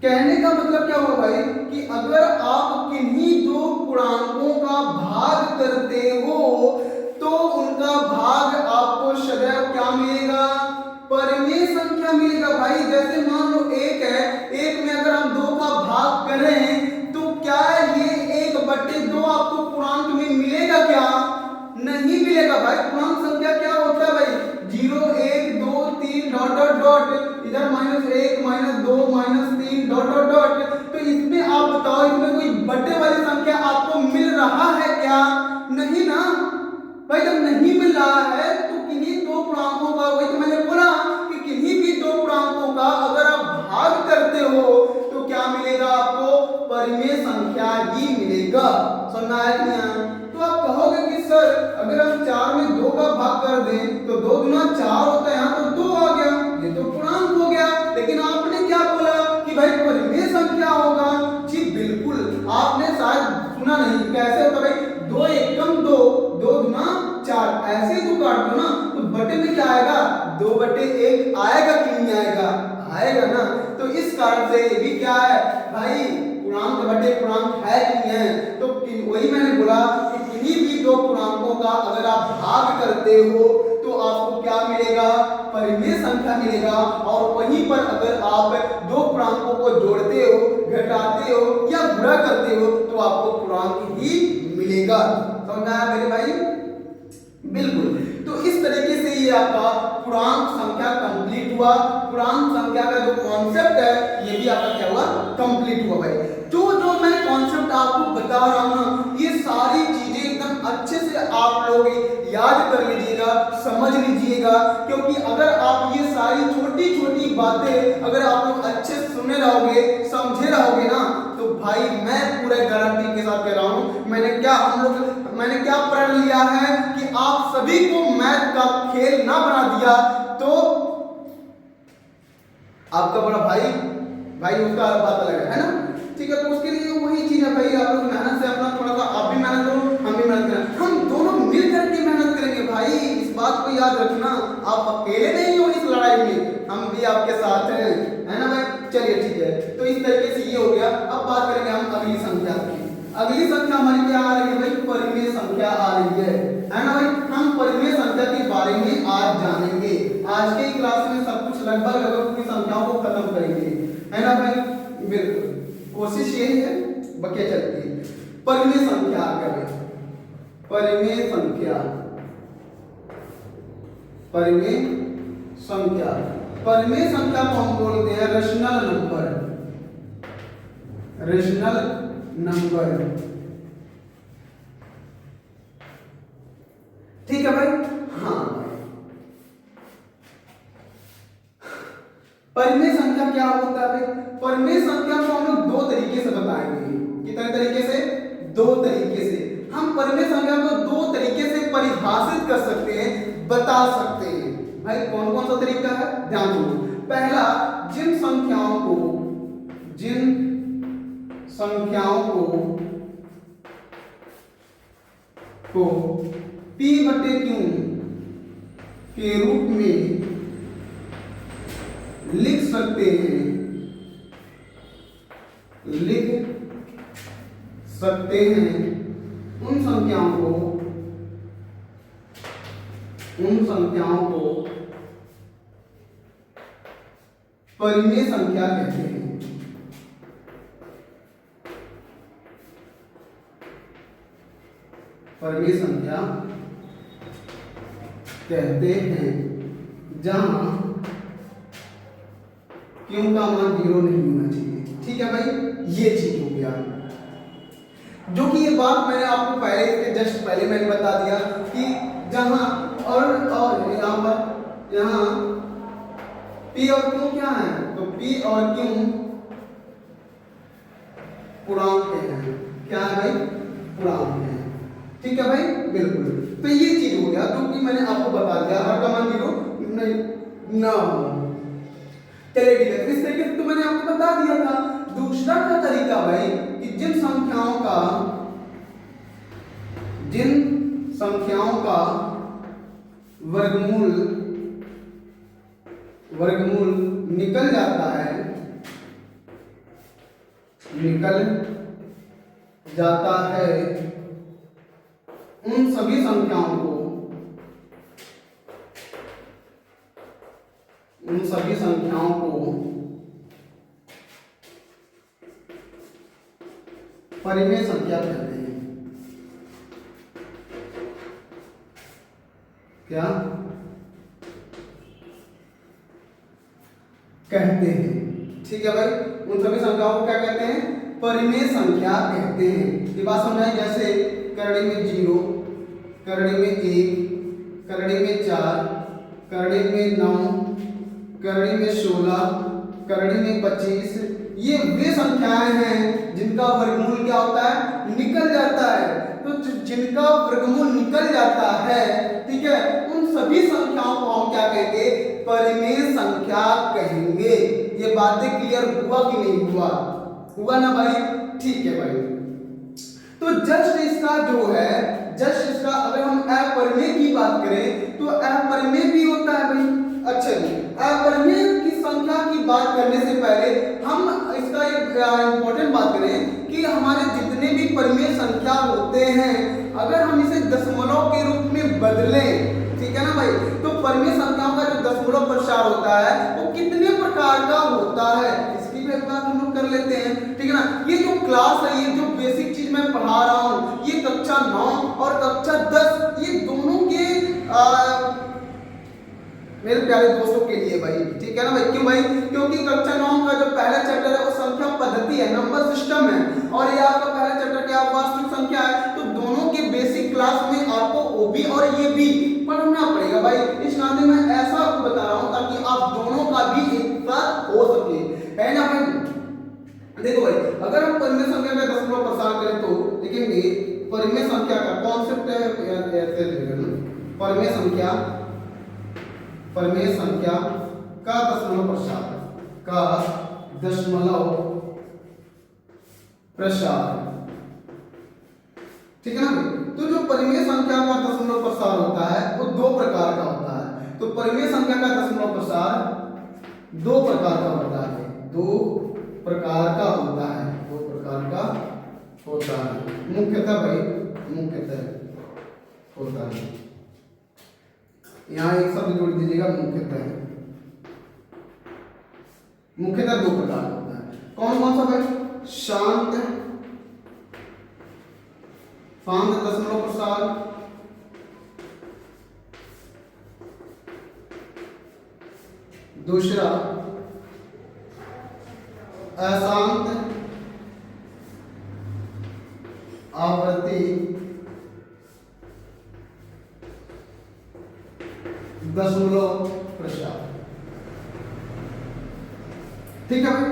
कहने का मतलब क्या हुआ भाई कि अगर आप किन्हीं दो पूर्णांकों का भाग करते हो तो उनका भाग आपको सदैव क्या मिलेगा, परिमेय संख्या मिलेगा भाई। जैसे मान लो 1 है, 1 में अगर हम 2 का भाग करें तो क्या ये 1/2 आपको पूर्णांक में मिलेगा, क्या नहीं मिलेगा भाई। पूर्णांक संख्या क्या होता है भाई, 0 1 2 3 डॉट डॉट डॉट, इधर -1 -2 -3 डॉट डॉट डॉट। तो इसमें आप बताओ, इसमें कोई बटे वाली संख्या आपको मिल रहा है क्या, नहीं ना भाई। जब नहीं मिल रहा है तो किन्हीं दो पूर्णांकों का, वही तो मैंने बोला कि किन्हीं भी दो पूर्णांकों का अगर आप भाग करते हो तो क्या मिलेगा आपको, परिमेय संख्या ही मिलेगा। सुनना है कि नहीं। तो आप कहोगे कि सर अगर हम 4 में 2 का भाग कर दें तो 2 गुना 4 होता है, यहाँ तो 2 आ गया, ये तो पूर्णांक हो गया। लेकिन आपने क्या बोला कि भाई परिमेय संख्या होगा। जी बिल्कुल, आपने शायद सुना नहीं, कैसे होता भाई, 2 एकम 2, 2 गुना 4, ऐसे ही तो काट दो ना, तो बटे में क्या आएगा, 2/1 आएगा कि नहीं आएगा, आएगा ना। तो इस कारण से ये भी क्या है भाई, पूर्णांक बटे पूर्णांक है कि नहीं है। तो वही मैंने बोला कि किन्हीं भी दो पूर्णांकों का अगर आप भाग करते हो तो आपको क्या मिलेगा, परिमेय संख्या मिलेगा। और वहीं पर अगर आप दो पूर्णांकों को जोड़ते हो, घटाते हो या गुणा करते हो तो आपको पूर्णांक ही मिलेगा। समझ आया मेरे भाई, बिल्कुल। तो इस तरीके से ये आपका पूर्णांक संख्या कंप्लीट हुआ। पूर्णांक संख्या का जो कॉन्सेप्ट है ये भी आपका क्या हुआ, कंप्लीट हुआ भाई। जो मैं कॉन्सेप्ट आपको बता रहा हूं ना, ये सारी चीजें एकदम अच्छे से आप लोग याद कर लीजिएगा, समझ लीजिएगा। क्योंकि अगर आप ये सारी छोटी छोटी बातें अगर आप लोग अच्छे से सुने रहोगे, समझे रहोगे ना, तो भाई मैं पूरे गारंटी के साथ कह रहा हूं, मैंने क्या प्रण लिया है कि आप सभी को मैथ का खेल ना बना दिया तो आपका बड़ा भाई उसका बात अलग है ना। ठीक है, तो उसके लिए वही चीज है भाई, आप लोग मेहनत से अपना थोड़ा सा, आप भी मेहनत करो, हम भी मेहनत करें, हम दोनों मिल करके मेहनत करेंगे भाई। इस बात को याद रखना, आप अकेले नहीं हो इस लड़ाई में, हम भी आपके साथ हैं, है ना भाई। चलिए ठीक है, तो इस तरीके से ये हो गया। अब बात करेंगे हम अगली संख्या की। अगली संख्या हमारी क्या आ रही है भाई, परिमेय संख्या आ रही है ना भाई। हम परिमेय संख्या के बारे में आज जानेंगे। आज के क्लास में सब कुछ लगभग पूरी संख्याओं को खत्म करेंगे। है ना भाई? बिल्कुल, कोशिश यही है, बकिया चलती है। परिमेय संख्या करें, परिमेय संख्या, परिमेय संख्या, परिमेय संख्या को हम बोलते हैं रेशनल नंबर, रेशनल नंबर। ठीक है भाई? हाँ, परिमेय संख्या क्या होता है भाई? परिमेय संख्या को हम लोग दो तरीके से बताएंगे। कितने तरीके से? दो तरीके से। हम परिमेय संख्या को दो तरीके से परिभाषित कर सकते हैं, बता सकते हैं। भाई कौन कौन सा तरीका है, ध्यान दो। पहला, जिन संख्याओं को P बटे Q के रूप में लिख सकते हैं, उन संख्याओं को परिमेय संख्या कहते हैं। परिमेय संख्या कहते हैं जहां Q का मान 0 नहीं होना चाहिए। ठीक है भाई? ये चीज हो गया, जो कि ये बात मैंने आपको पहले इसके जस्ट पहले मैंने बता दिया कि जहां और यहाँ P और Q क्या है, तो P और Q पूर्णांक हैं। क्या है भाई? पूर्णांक है। ठीक है भाई? बिल्कुल। तो ये चीज हो गया जो कि मैंने आपको बता दिया, हर का मान 0 नहीं ना हो। चलिए ठीक है, इस तरीके से तो मैंने आपको बता दिया था। दूसरा का तरीका भाई कि जिन संख्याओं का वर्गमूल निकल जाता है, उन सभी संख्याओं को परिमेय संख्या कहते हैं। क्या कहते हैं? ठीक है भाई? उन सभी संख्याओं को क्या कहते हैं? परिमेय संख्या कहते हैं। ये बात समझाई, जैसे करड़ी में 0, करड़ी में 1, करड़ी में 4, करड़ी में 9, करड़ी में 16, करड़ी में 25, ये वे संख्याएं हैं जिनका वर्गमूल क्या होता है? निकल जाता है। तो जिनका वर्गमूल निकल जाता है, ठीक है, उन सभी संख्याओं को हम क्या कहेंगे? परिमेय संख्या कहेंगे। ये बातें क्लियर हुआ कि नहीं हुआ? हुआ ना भाई? ठीक है भाई। तो जस्ट इसका अगर हम अपरिमेय की बात करें तो अपरिमेय भी होता है भाई। अच्छा जी, अपरिमेय की संख्या की बात करने से पहले हम इसका एक इंपॉर्टेंट बात करें कि हमारे जितने भी परिमेय संख्या होते हैं, अगर हम इसे दशमलव के रूप में बदलें, ठीक है ना भाई, तो परिमेय संख्याओं का जो दशमलव प्रसार होता है वो कितने प्रकार का होता है, इसकी भी बात हम लोग कर लेते हैं। ठीक है ना? ये जो क्लास है, ये जो बेसिक चीज मैं पढ़ा रहा हूँ, ये कक्षा 9 और कक्षा 10 ये दोनों के मेरे प्यारे दोस्तों के लिए भाई। ठीक है ना भाई? क्यों भाई? क्योंकि कक्षा 9 का जो पहला चैप्टर है वो संख्या पद्धति है, नंबर सिस्टम है, और ये आपका पहला चैप्टर क्या वास्तविक संख्या है। तो दोनों के बेसिक क्लास में आपको ओबी और ये भी पढ़ना पड़ेगा भाई। इस नाते मैं ऐसा आपको बता रहा हूं ताकि आप दोनों का भी एक साथ हो सके, है ना भाई? देखो भाई, अगर हम परिमेय संख्या का दशमलव प्रसार करें तो देखेंगे परिमेय संख्या का कॉन्सेप्ट है, परिमेय संख्या का दशमलव प्रसार। ठीक है ना? तो जो परिमेय संख्या का दशमलव प्रसार होता है वो दो प्रकार का होता है। तो परिमेय संख्या का दशमलव प्रसार दो प्रकार का होता है। मुख्यतः होता है। यहाँ एक शब्द जोड़ दीजिएगा, मुख्यतः दो प्रकार। कौन कौन सा भाई? शांत, शांत दशमलव प्रसार, दूसरा अशांत आवृत्ति दशमलव प्रसार। ठीक है भाई,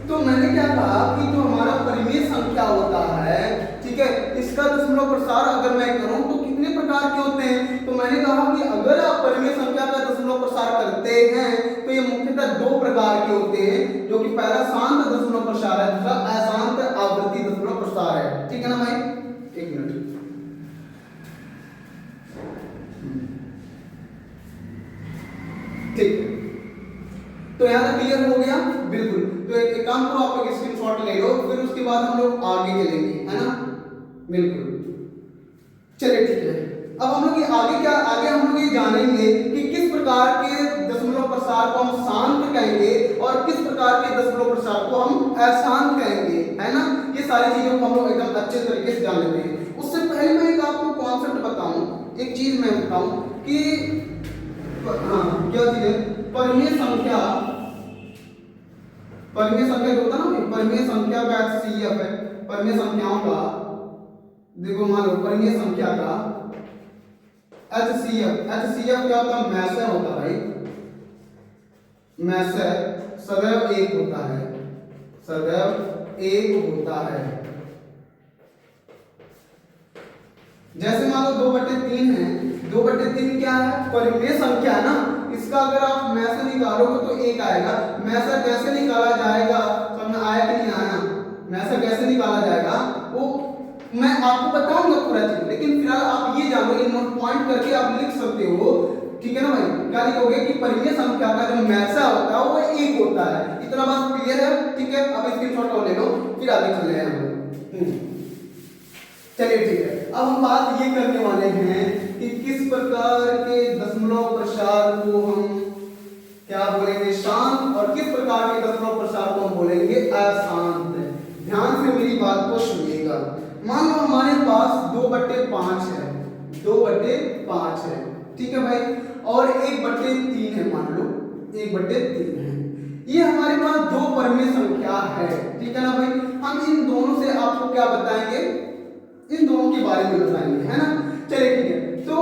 तो मैंने क्या कहा कि जो हमारा परिमेय संख्या होता है, ठीक है, इसका दशमलव प्रसार अगर मैं करूं तो कितने प्रकार के होते हैं? तो मैंने कहा कि अगर आप परिमेय संख्या का दशमलव प्रसार करते हैं तो ये मुख्यतः दो प्रकार के होते हैं, जो कि पहला शांत दशमलव प्रसार है, दूसरा अशांत आवृत्ति दशमलव प्रसार है। ठीक है ना भाई? एक मिनट, ठीक है, तो यहाँ तक क्लियर हो गया? बिल्कुल। तो एक काम करो, आप एक स्क्रीनशॉट ले लो, फिर उसके बाद हम लोग आगे चलेंगे, है ना? बिल्कुल, चलिए ठीक है। अब हम लोग आगे हम लोग ये जानेंगे कि किस प्रकार के दशमलव प्रसार को हम शांत कहेंगे और किस प्रकार के दशमलव प्रसार को हम अशांत कहेंगे, है ना? ये सारी चीजों को हम लोग एकदम अच्छे तरीके से जान लेते हैं। उससे पहले मैं एक आपको कॉन्सेप्ट बताऊं, एक चीज मैं बताऊं कि हाँ, क्या चीज है? परिमेय संख्या जो होता है ना, परिमेय संख्या का HCF है, परिमेय संख्याओं का, देखो मान लो परिमेय संख्या का HCF क्या होता है? मैसर होता है भाई, मैसर सदैव एक होता है, सदैव एक होता है। जैसे मान लो 2/3 है, 2/3 क्या है? परिमेय संख्या है ना, इसका अगर आप मैसर निकालोगे तो एक आएगा। मैसर कैसे निकाला जाएगा, समझ आया कि नहीं आया? मैसर कैसे निकाला जाएगा वो मैं आपको बताऊंगा पूरा चीज, लेकिन फिलहाल आप ये जानो, इन नोट पॉइंट करके आप लिख सकते हो। ठीक है ना भाई? क्या लिखोगे कि परिमेय संख्या का जो मैसर होता है वो एक होता है। इतना बात क्लियर है? ठीक है, अब स्क्रीनशॉट और ले लो, फिर आगे चल रहे हैं हम लोग। चलिए ठीक है, अब हम बात ये करने वाले हैं कि किस प्रकार के दशमलव प्रसार को हम क्या बोलेंगे? शांत, और किस प्रकार के दशमलव प्रसार को हम बोलेंगे? अशांत। ध्यान से मेरी बात को सुनिएगा। मान लो हमारे पास 2/5 है, 2/5 है, ठीक है भाई, और 1/3 है, मान लो 1/3 है। ये हमारे पास दो परिमेय संख्या है, ठीक है ना भाई? हम इन दोनों से आपको क्या बताएंगे? इन दोनों के बारे में बताएंगे, है ना? चलिए ठीक है, तो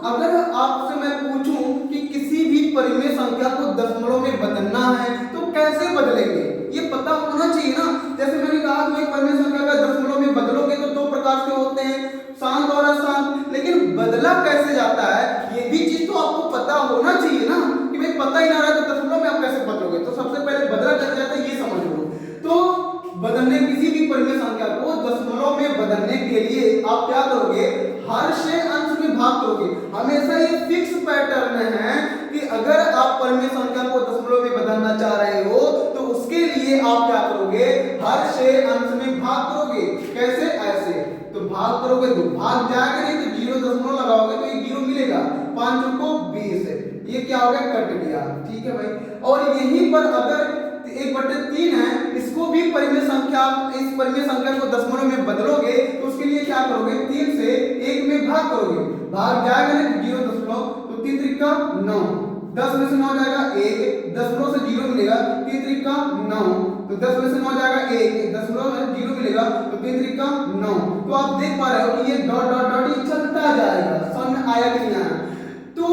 अगर आपसे मैं पूछूं कि किसी भी परिमेय संख्या को दशमलव में बदलना है तो कैसे बदलेंगे, ये पता होना चाहिए ना। जैसे मैंने कहा कि एक परिमेय संख्या का दशमलव में बदलोगे तो दो प्रकार से होते हैं, शांत और अशांत, लेकिन बदला कैसे जाता है ये भी चीज तो आपको पता होना चाहिए ना। कि भाई पता ही ना रहा तो दशमलव में आप कैसे बदलोगे? तो सबसे पहले बदला कैसे जाता है ये समझ लो। तो बदलने किसी भी परिमेय संख्या को दशमलव में बदलने के लिए आप क्या करोगे? हर से अंश में भाग करोगे। हमेशा ये फिक्स पैटर्न है कि अगर आप परिमेय संख्या को दशमलव में बदलना चाह रहे हो तो उसके लिए आप क्या करोगे? हर से अंश में भाग करोगे। कैसे? ऐसे, तो भाग करोगे तो भाग जाएगा, नहीं तो 0 दशमलव लगाओगे तो ये 0 मिलेगा। 5 को 20, ये क्या हो गया? कट गया। ठीक है भाई, और यहीं पर अगर 1/3 है, इसको भी परिमेय संख्या, इस परिमेय संख्या को दशमलव में बदलोगे तो उसके लिए क्या करोगे? 3 से 1 में भाग करोगे, भाग जाएगा नहीं 0 दशमलव, तो 3 त्रिका 9, 10 में से 9 जाएगा 1, दशमलव से 0 मिलेगा, 3 त्रिका 9, तो 10 में से 9 जाएगा 1, दशमलव में 0 मिलेगा, तो 3 त्रिका 9। तो आप देख पा रहे हो कि ये डॉट डॉट डॉट ये चलता जाएगा। समझ में आया कि नहीं आया? तो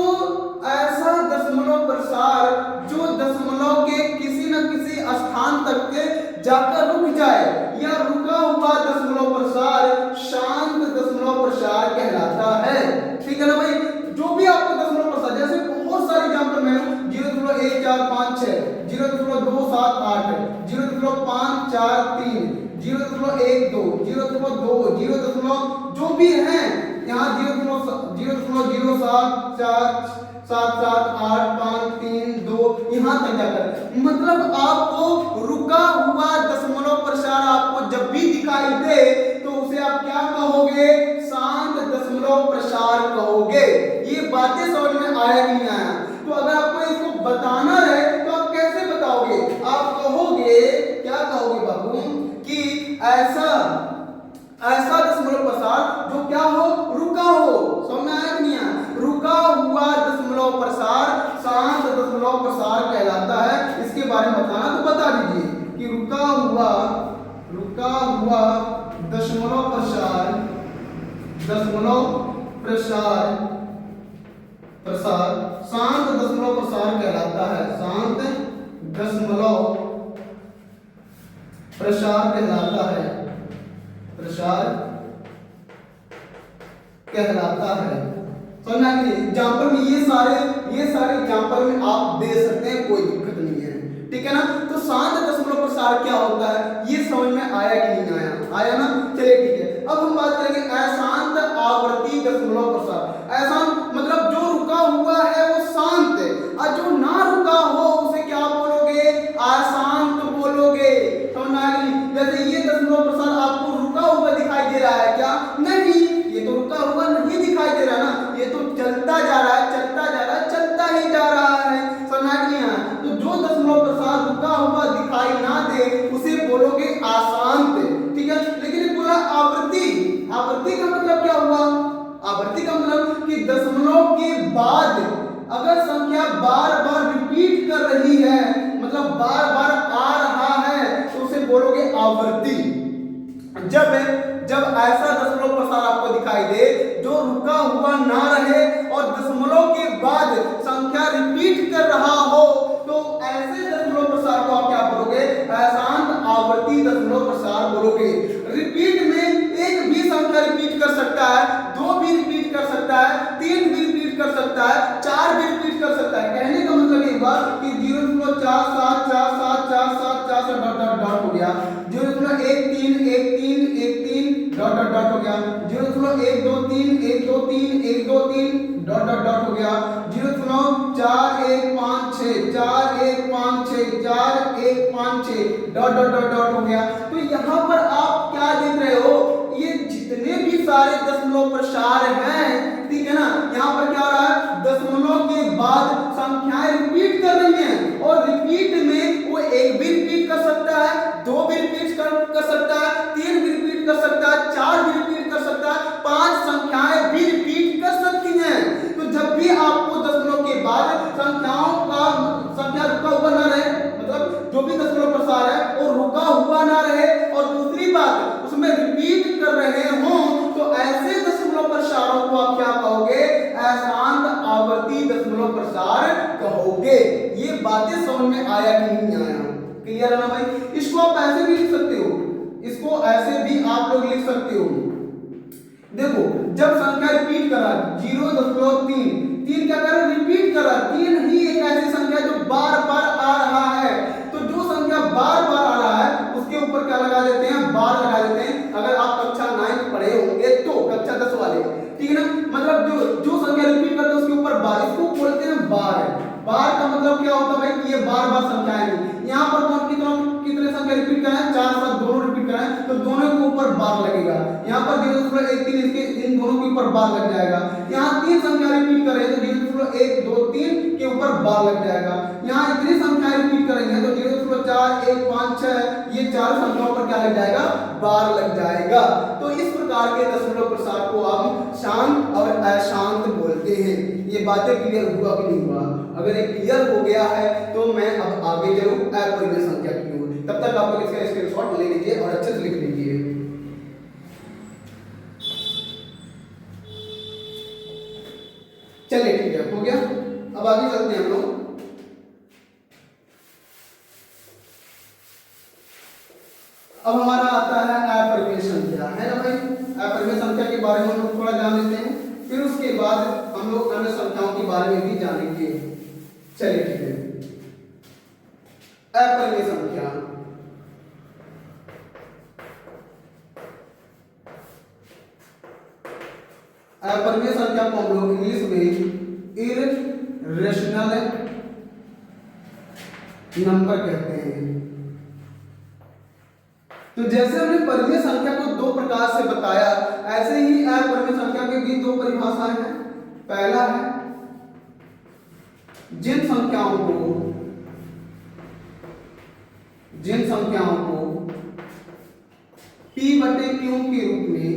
ऐसा दशमलव प्रसार जो दशमलव के किसी न किसी स्थान तक के जाकर रुक जाए, या रुका हुआ दशमलव प्रसार शांत दशमलव प्रसार कहलाता है। ठीक है ना भाई? जो भी आपको दशमलव प्रसार, जैसे बहुत सारे एग्जांपल में 0.1456, 0.278, 0.543, 0.12, 0.2, जो भी है यहाँ 0.0074853 यहाँ तक जाकर, मतलब आपको रुका हुआ दशमलव प्रसार आपको जब भी दिखाई दे तो उसे आप क्या कहोगे? शांत दशमलव प्रसार कहोगे। ये बातें समझ में आया कि नहीं आया? तो अगर आपको इसको बताना है तो आप कैसे बताओगे? आप कहोगे, क्या कहोगे बाबू? दशमलव प्रसार शांत दशमलव प्रसार कहलाता है, शांत दशमलव प्रसार कहलाता है, प्रसार कहलाता है। समझ में एग्जाम्पल में ये सारे एग्जाम्पल में आप दे सकते हैं, कोई दिक्कत नहीं है, ठीक है ना। तो शांत दशमलव प्रसार क्या होता है ये समझ में आया कि नहीं आया, आया ना। चलिए ठीक है, अब हम बात करेंगे अशांत आवर्ती दशमलव प्रसार। अशांत मतलब जो रुका हुआ है वो शांत है, और जो ना रुका हो उसे क्या बोलोगे, अशांत बोलोगे। समझ में आया? जैसे ये दशमलव प्रसार आपको रुका हुआ दिखाई दे रहा है क्या, नहीं, ये तो रुका हुआ नहीं दिखाई दे रहा ना, ये तो चलता जा रहा है, चलता जा रहा है, चलता ही जा रहा है। समझ नहीं आया? तो जो दशमलव प्रसार रुका हुआ दिखाई ना दे उसे बोलोगे अशांत, ठीक है। लेकिन पूरा आवर्ती, आवर्ती का मतलब क्या हुआ, आवर्ती का मतलब कि दशमलव के बाद अगर संख्या बार बार रिपीट कर रही है, मतलब बार बार आ रहा है, तो उसे बोलोगे आवर्ती। जब ऐसा दशमलव प्रसार आपको दिखाई दे जो रुका हुआ ना रहे और दशमलव के बाद संख्या रिपीट कर रहा हो, तो ऐसे दशमलव प्रसार को आप क्या बोलोगे, अशांत आवर्ती दशमलव प्रसार बोलोगे। रिपीट में एक भी संख्या रिपीट कर सकता है, दो भी रिपीट कर सकता है, तीन भी रिपीट कर सकता है, चार भी रिपीट कर सकता है। कहने का मतलब एक बात कि 0.47474747 डॉट हो गया, 0.131313 डॉट हो गया, 0.123 डॉट हो गया, 0.4156 डॉट हो गया। तो यहाँ पर आप क्या देख रहे हो, ये जितने भी सारे दशमलव प्रसार हैं, ठीक है ना, यहाँ पर क्या हो रहा है, दशमलव के बाद संख्याएं रिपीट कर रही हैं, और रिपीट में वो एक भी रिपीट कर सकता है, दो भी रिपीट कर सकता है, तीन भी रिपीट कर सकता है, चार भी रिपीट कर सकता है, पांच संख्याएं भी रिपीट कर सकती हैं। तो जब भी आपको दशमलव के बाद संख्या रुका हुआ ना रहे, मतलब जो भी दशमलव प्रसार है वो रुका हुआ ना रहे, और दूसरी बात उसमें रिपीट कर रहे हो, तो ऐसे दशमलव प्रसारों को आप क्या कहोगे, अशांत आवर्ती दशमलव प्रसार कहोगे। ये बातें समझ में आया कि नहीं आया, क्लियर है ना भाई। इसको आप ऐसे भी लिख सकते हो, इसको ऐसे भी आप लोग लिख सकते हो। देखो जब संख्या रिपीट करा 0.3, तीन क्या कर रहा है, रिपीट कर रहा है। तीन ही एक ऐसी संख्या जो बार बार आ रहा है, तो जो संख्या बार बार आ रहा है उसके ऊपर क्या लगा देते हैं, बार लगा देते हैं। अगर आप कक्षा 9 पढ़े होंगे तो कक्षा 10 वाले, ठीक है ना, मतलब जो संख्या रिपीट करते हैं उसके ऊपर बार, इसको बोलते हैं बार। बार का मतलब क्या होता है भाई कि ये बार बार संख्याएं नहीं, यहाँ पर कौन कितने संख्या रिपीट करना है, 4 7 दोनों रिपीट करना है, तो दोनों के ऊपर बार लगेगा। यहाँ पर 0.13 इसके इन दोनों के ऊपर बार लग जाएगा। यहाँ तीन संख्या रिपीट कर रहे हैं तो 0.1 2 3 के ऊपर बार लग जाएगा। यहाँ इतनी संख्या रिपीट करेंगे तो 0.4 1 5 6 ये चारों संख्याओं पर क्या लग जाएगा, बार लग जाएगा। तो इस प्रकार के दशमलव प्रसार को हम शांत और अशांत बोलते हैं। ये बातें क्लियर हुआ कि नहीं हुआ? अगर ये क्लियर हो गया है तो मैं अब आगे चलूं अपरिमेय संख्या की ओर। तब तक आप लोग इसका स्क्रीनशॉट ले लीजिए और अच्छे से लिख लीजिए। चलिए ठीक है, हो गया। अब आगे चलते हैं हम लोग। अब हमारा आता है अपरिमेय संख्या, है ना भाई। अपरिमेय संख्या के बारे में हम लोग थोड़ा जान लेते हैं, फिर उसके बाद हम लोग अन्य संख्याओं के बारे में भी जानेंगे। चलिए ठीक है, अपरिमेय संख्या। अपरिमेय संख्या को हम लोग इंग्लिश में इररेशनल नंबर कहते हैं। तो जैसे हमने परिमेय संख्या को दो प्रकार से बताया, ऐसे ही अपरिमेय संख्या के भी दो परिभाषाएं हैं। पहला है जिन संख्याओं को P/Q के रूप में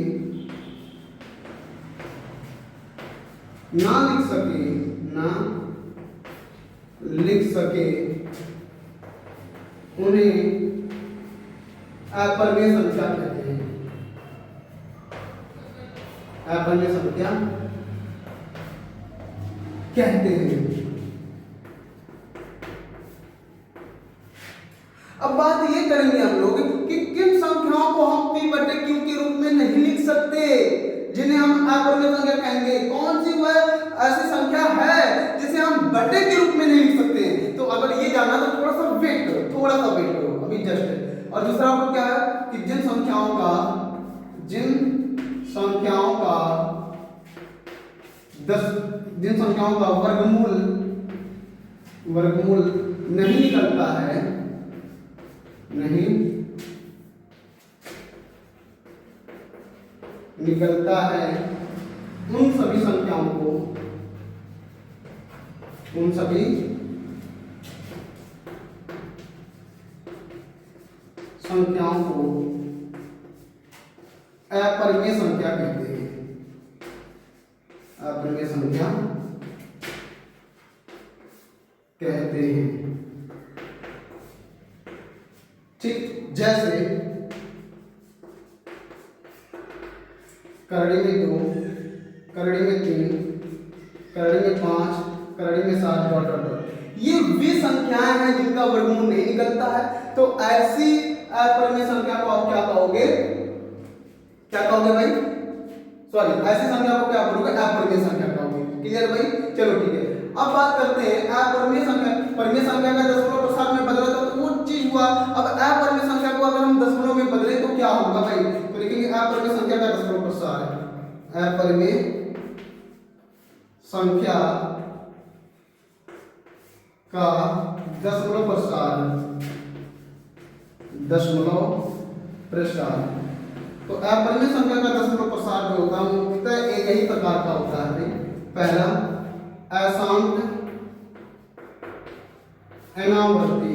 ना लिख सके उन्हें अपरिमेय संख्या कहते हैं। अपरिमेय संख्या कहते हैं। अब बात ये करेंगे हम लोग कि किन संख्याओं को हम p बटे q के रूप में नहीं लिख सकते, जिन्हें हम अपरिमेय संख्या कहेंगे। कौन सी वह ऐसी संख्या है जिसे हम बटे के रूप में नहीं लिख सकते हैं? तो अगर ये जानना तो थोड़ा सा वेट करो अभी जस्ट। और दूसरा आपको क्या है कि जिन संख्याओं का वर्गमूल नहीं निकलता है, उन सभी संख्याओं को अपरिमेय संख्या कहते हैं। अपरिमेय संख्या कहते हैं। ठीक, जैसे करड़ी में 2, करड़ी में 3, करड़ी में 5, करड़ी में 7 डॉट डॉट डॉट। ये वे संख्याएं हैं जिनका वर्गमूल नहीं निकलता है। तो ऐसी अपरिमेय संख्या को आप क्या कहोगे भाई? सॉरी, ऐसी संख्या को क्या बोलोगे? अपरिमेय संख्या कहोगे। क्लियर भाई? चलो ठीक है। अब बात करते हैं अपरिमेय संख्या। परिमेय संख्या का दशमलव प्रसार में बदला था तो वो चीज हुआ। अब अपरिमेय संख्या को अगर हम दशमलव में बदले तो क्या होगा भाई? तो लिखेंगे अपरिमेय संख्या का दशमलव प्रसार। अपरिमेय संख्या का दशमलव प्रसार। तो अपरिमेय संख्या का दशमलव प्रसार जो होता है मुख्यतः एक ही प्रकार का होता है। पहला अशांत अनावर्ती,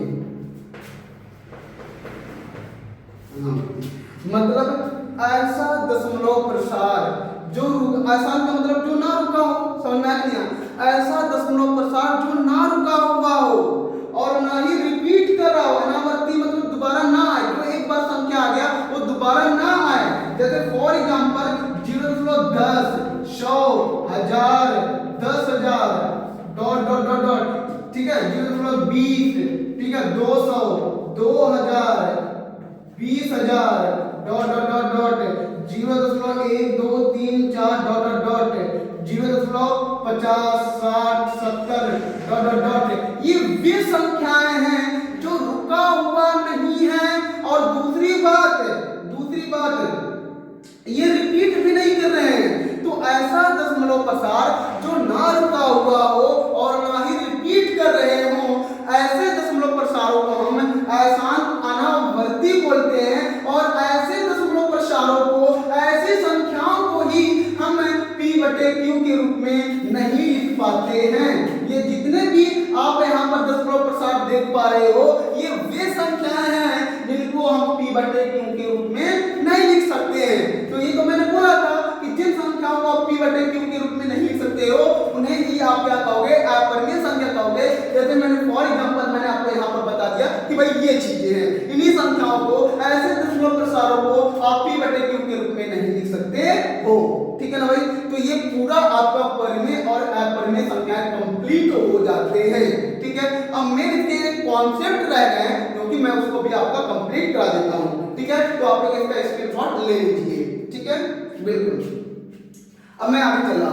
मतलब ऐसा दशमलव प्रसार जो अशांत का मतलब जो ना रुका हो, समझ में आया? ऐसा दशमलव प्रसार जो ना रुका हुआ हो और ना ही रिपीट कर रहा हो। अनावर्ती मतलब दोबारा ना आए, जो एक बार संख्या आ गया वो दोबारा ना आए। जैसे for example 0.10, 100, 1000, 10,000 dot dot dot dot, ठीक है? 0.20, ठीक है? 200, 2000, 20,000 dot dot dot dot, 0.1, 2, 3, 4 dot dot dot, 0.50, 60, 70 dot dot dot. ये वे संख्याएं हैं जो रुका हुआ नहीं है। और दूसरी बात ये रिपीट भी नहीं कर रहे हैं। तो ऐसा दशमलव प्रसार जो ना रुका हुआ हो और ना ही रिपीट कर रहे हो, ऐसे दशमलव प्रसारों को हम अशांत अनावर्ती बोलते हैं। और ऐसे दशमलव प्रसारों को, ऐसी संख्याओं को ही हम p बटे q के रूप में नहीं लिख पाते हैं। ये जितने भी आप यहाँ पर दशमलव प्रसार देख पा रहे हो, ये वे संख्याएं हैं जिनको हम p बटे q के रूप में नहीं लिख सकते हैं। तो ये तो मैंने बोला था कि जिन संख्याओं को आप p बटे q के रूप में नहीं लिख सकते हो उन्हें ही आप क्या कहोगे? अपरिमेय संख्या कहोगे। जैसे मैंने फॉर एग्जांपल मैंने आपको यहाँ पर बता दिया कि भाई ये चीजें हैं, इन्हीं संख्याओं को, ऐसे दशमलव प्रसारों को आप p बटे q के रूप में नहीं लिख सकते हो। ठीक है ना भाई? तो ये पूरा आपका परिमेय और अपरिमेय संख्याएं कंप्लीट हो जाते हैं। ठीक है? अब मेरे इसके कॉन्सेप्ट रह गए हैं क्योंकि मैं उसको भी आपका कंप्लीट करा देता हूं। ठीक है? तो आप लोग इसका स्क्रीनशॉट ले लीजिए। ठीक है? बिल्कुल। अब मैं आगे चल रहा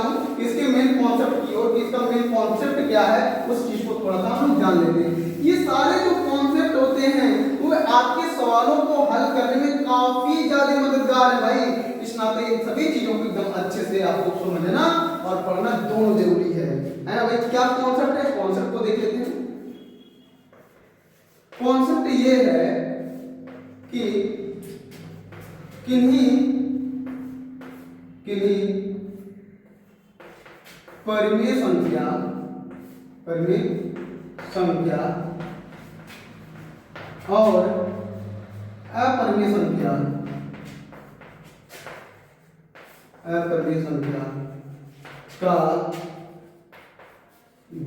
हूं इसके मेन कॉन्सेप्ट की ओर। इसका मेन कॉन्सेप्ट क्या है उस चीज को थोड़ा सा हम जान लेते हैं। ये सारे जो कॉन्सेप्ट होते हैं वो आपके सवालों को हल करने में काफी ज्यादा मददगार है भाई। इस नाते इन सभी चीजों को एकदम अच्छे से आपको समझना और पढ़ना दोनों जरूरी है ना भाई? क्या कॉन्सेप्ट है? कॉन्सेप्ट को देख लेते हैं। कॉन्सेप्ट ये है कि किन्हीं परिमेय संख्या और अपरिमेय संख्या का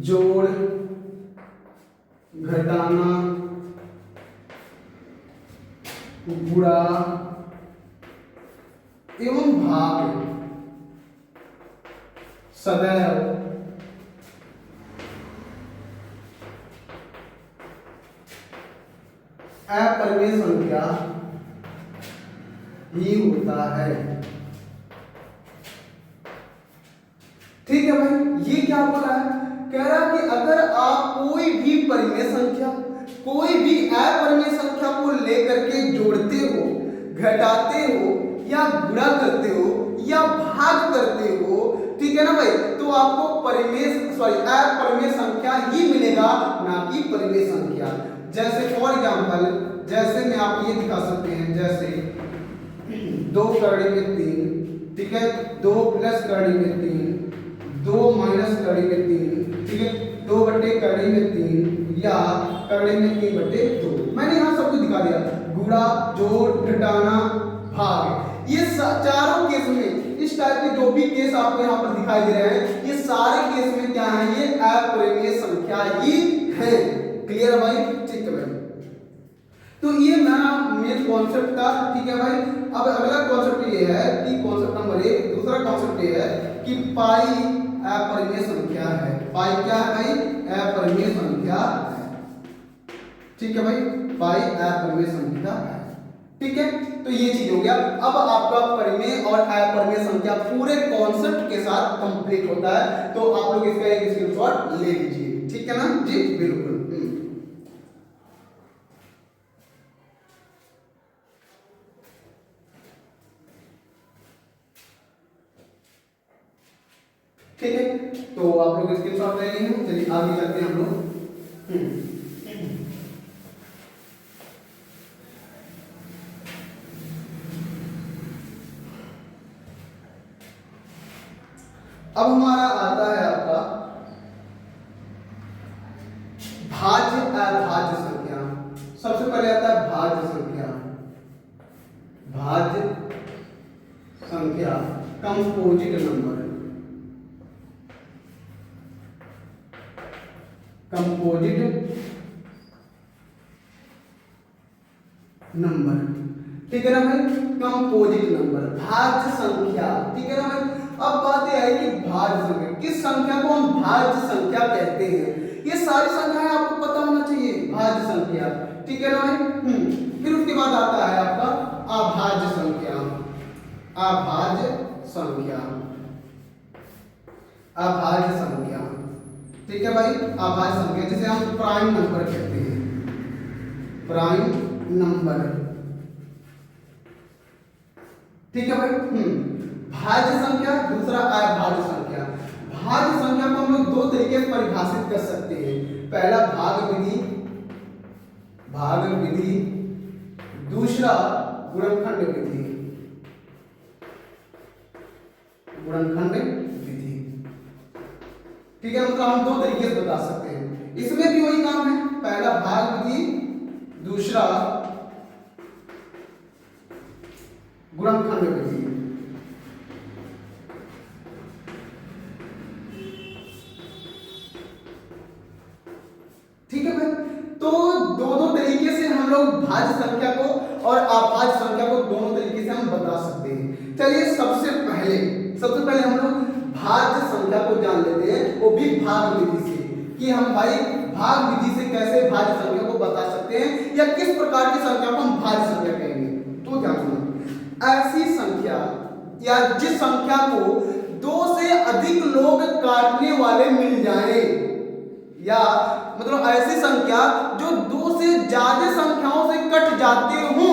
जोड़, घटाना, गुणा एवं भाग सदैव अपरिमेय संख्या ही होता है। ठीक है भाई, ये क्या बोला है? कह रहा है कि अगर आप कोई भी परिमेय संख्या, कोई भी अपरिमेय संख्या को लेकर के जोड़ते हो, घटाते हो या गुणा करते हो या भाग करते हो, ठीक है ना भाई, तो आपको अपरिमेय संख्या ही मिलेगा, ना कि परिमेय संख्या। जैसे फॉर एग्जांपल, जैसे में आप ये दिखा सकते हैं, जैसे 2 करड़ी में 3, ठीक है, 2 प्लस करड़ी में 3, 2 माइनस करड़ी में 3, ठीक है, 2 बटे करड़ी में 3 या करड़ी में 3 बटे 2। मैंने यहाँ सब कुछ दिखा दिया, गुणा, जोड़, घटाना, भाग, ये चारों केस में, इस टाइप के जो भी केस आपको यहाँ पर दिखाई दे रहे हैं, ये सारे केस में क्या है? ये अपरिमेय संख्या ही है। क्लियर है भाई? ठीक है भाई, तो ये मेरा मेन कॉन्सेप्ट था। ठीक है भाई, अब अगला कॉन्सेप्ट ये है कि कॉन्सेप्ट नंबर 1, दूसरा कॉन्सेप्ट ये है कि पाई अपरिमेय संख्या है। पाई क्या है भाई? अपरिमेय संख्या है। ठीक है भाई, पाई अपरिमेय संख्या है। ठीक है, तो ये चीज हो गया। अब आपका परिमेय और अपरिमेय संख्या पूरे कॉन्सेप्ट के साथ कंप्लीट होता है, तो आप लोग इसका एक स्क्रीनशॉट ले लीजिए। ठीक है ना जी? बिल्कुल। ठीक है, तो आप लोग स्क्रीनशॉट ले लिए हैं। चलिए आगे चलते हैं हम लोग। अब हमारा आता है आपका भाज्य अभाज्य संख्या। सबसे पहले आता है भाज्य संख्या। भाज्य संख्या कंपोजिट नंबर। कंपोजिट नंबर, ठीक है ना भाई? कंपोजिट नंबर, भाज्य संख्या। ठीक है ना भाई? अब बात यह है कि भाज्य संख्या, किस संख्या को हम भाज्य संख्या कहते हैं? ये सारी संख्याएं आपको पता होना चाहिए, भाज्य संख्या। ठीक है ना भाई? फिर उसके बाद आता है आपका अभाज्य संख्या। अभाज्य संख्या, अभाज्य संख्या। ठीक है भाई, अभाज्य संख्या जिसे हम प्राइम नंबर कहते हैं, प्राइम नंबर। ठीक है भाई? भाज्य संख्या, दूसरा अभाज्य संख्या। भाज्य संख्या को हम लोग दो तरीके से परिभाषित कर सकते हैं। पहला भाग विधि, भाग विधि, दूसरा गुणनखंड विधि, गुणनखंड विधि। ठीक है, मतलब हम दो तरीके से बता सकते हैं। इसमें भी वही काम है, पहला भाग विधि, दूसरा गुणनखंड विधि। ठीक है भाई, तो दो तरीके से हम लोग भाज्य संख्या को और अभाज्य संख्या को दोनों तरीके से हम बता सकते हैं। चलिए सबसे पहले हम लोग भाज्य संख्या को जान लेते हैं, वो भी भाग विधि से, कि हम भाई भाग विधि से कैसे भाज्य संख्या को बता सकते हैं या किस प्रकार की संख्या को हम भाज्य संख्या कहेंगे। तो ध्यान सुनो, ऐसी संख्या या जिस संख्या को 2 से अधिक लोग काटने वाले मिल जाएं, या मतलब ऐसी संख्या जो 2 से ज्यादा संख्याओं से कट जाते हो,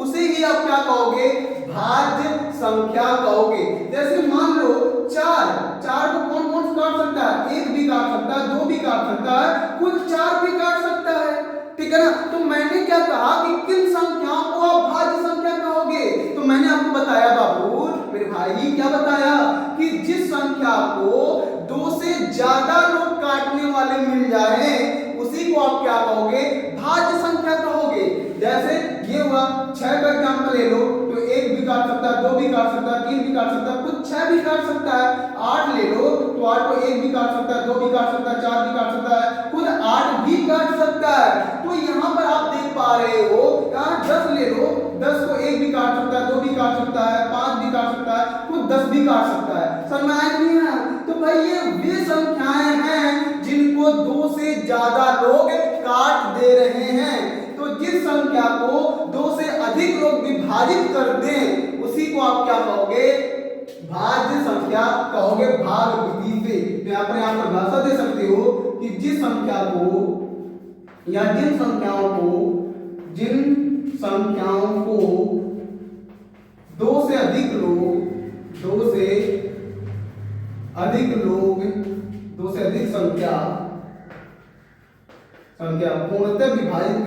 उसे ही आप क्या कहोगे? भाज्य संख्या कहोगे। जैसे मान लो 4 को कौन कौन काट सकता है? 1 भी काट सकता है, 2 भी काट सकता है, कुल 4 भी काट सकता है। ठीक है ना? तो मैंने क्या कहा कि किन संख्याओं को आप भाज्य संख्या कहोगे? तो मैंने आपको बताया बाबू, मेरे भाई, क्या बताया कि जिस संख्या को 2 से ज्यादा लोग काटने वाले मिल जाए, उसी को आप क्या कहोगे? भाज्य संख्या कहोगे। जैसे ये हुआ 6 का एग्जांपल ले लो, तो 1 भी काट सकता है, 2 भी काट सकता है, 3 भी काट सकता है, कुछ 6 भी काट सकता है। 8 ले लो, तो 8 को 1 भी काट सकता है, 2 भी काट सकता है, 4 भी काट सकता है, खुद 8 भी काट सकता है। तो यहाँ पर आप पा रहे हो, 10 ले लो, 10 को 1 भी काट सकता है, 2 भी काट सकता है, 5 भी काट भी काट सकता है। समझ में आया नहीं है? तो भाई ये वे संख्याएं हैं जिनको 2 से ज्यादा लोग काट दे रहे हैं। तो जिस संख्या को 2 से अधिक लोग विभाजित कर दें उसी को आप क्या कहोगे? भाज्य संख्या कहोगे, भाग विधि से। तो यहाँ पर भाषा दे सकते हो कि जिस संख्या को या जिन संख्याओं को 2 से अधिक लोग 2 से अधिक संख्या पूर्णतः विभाजित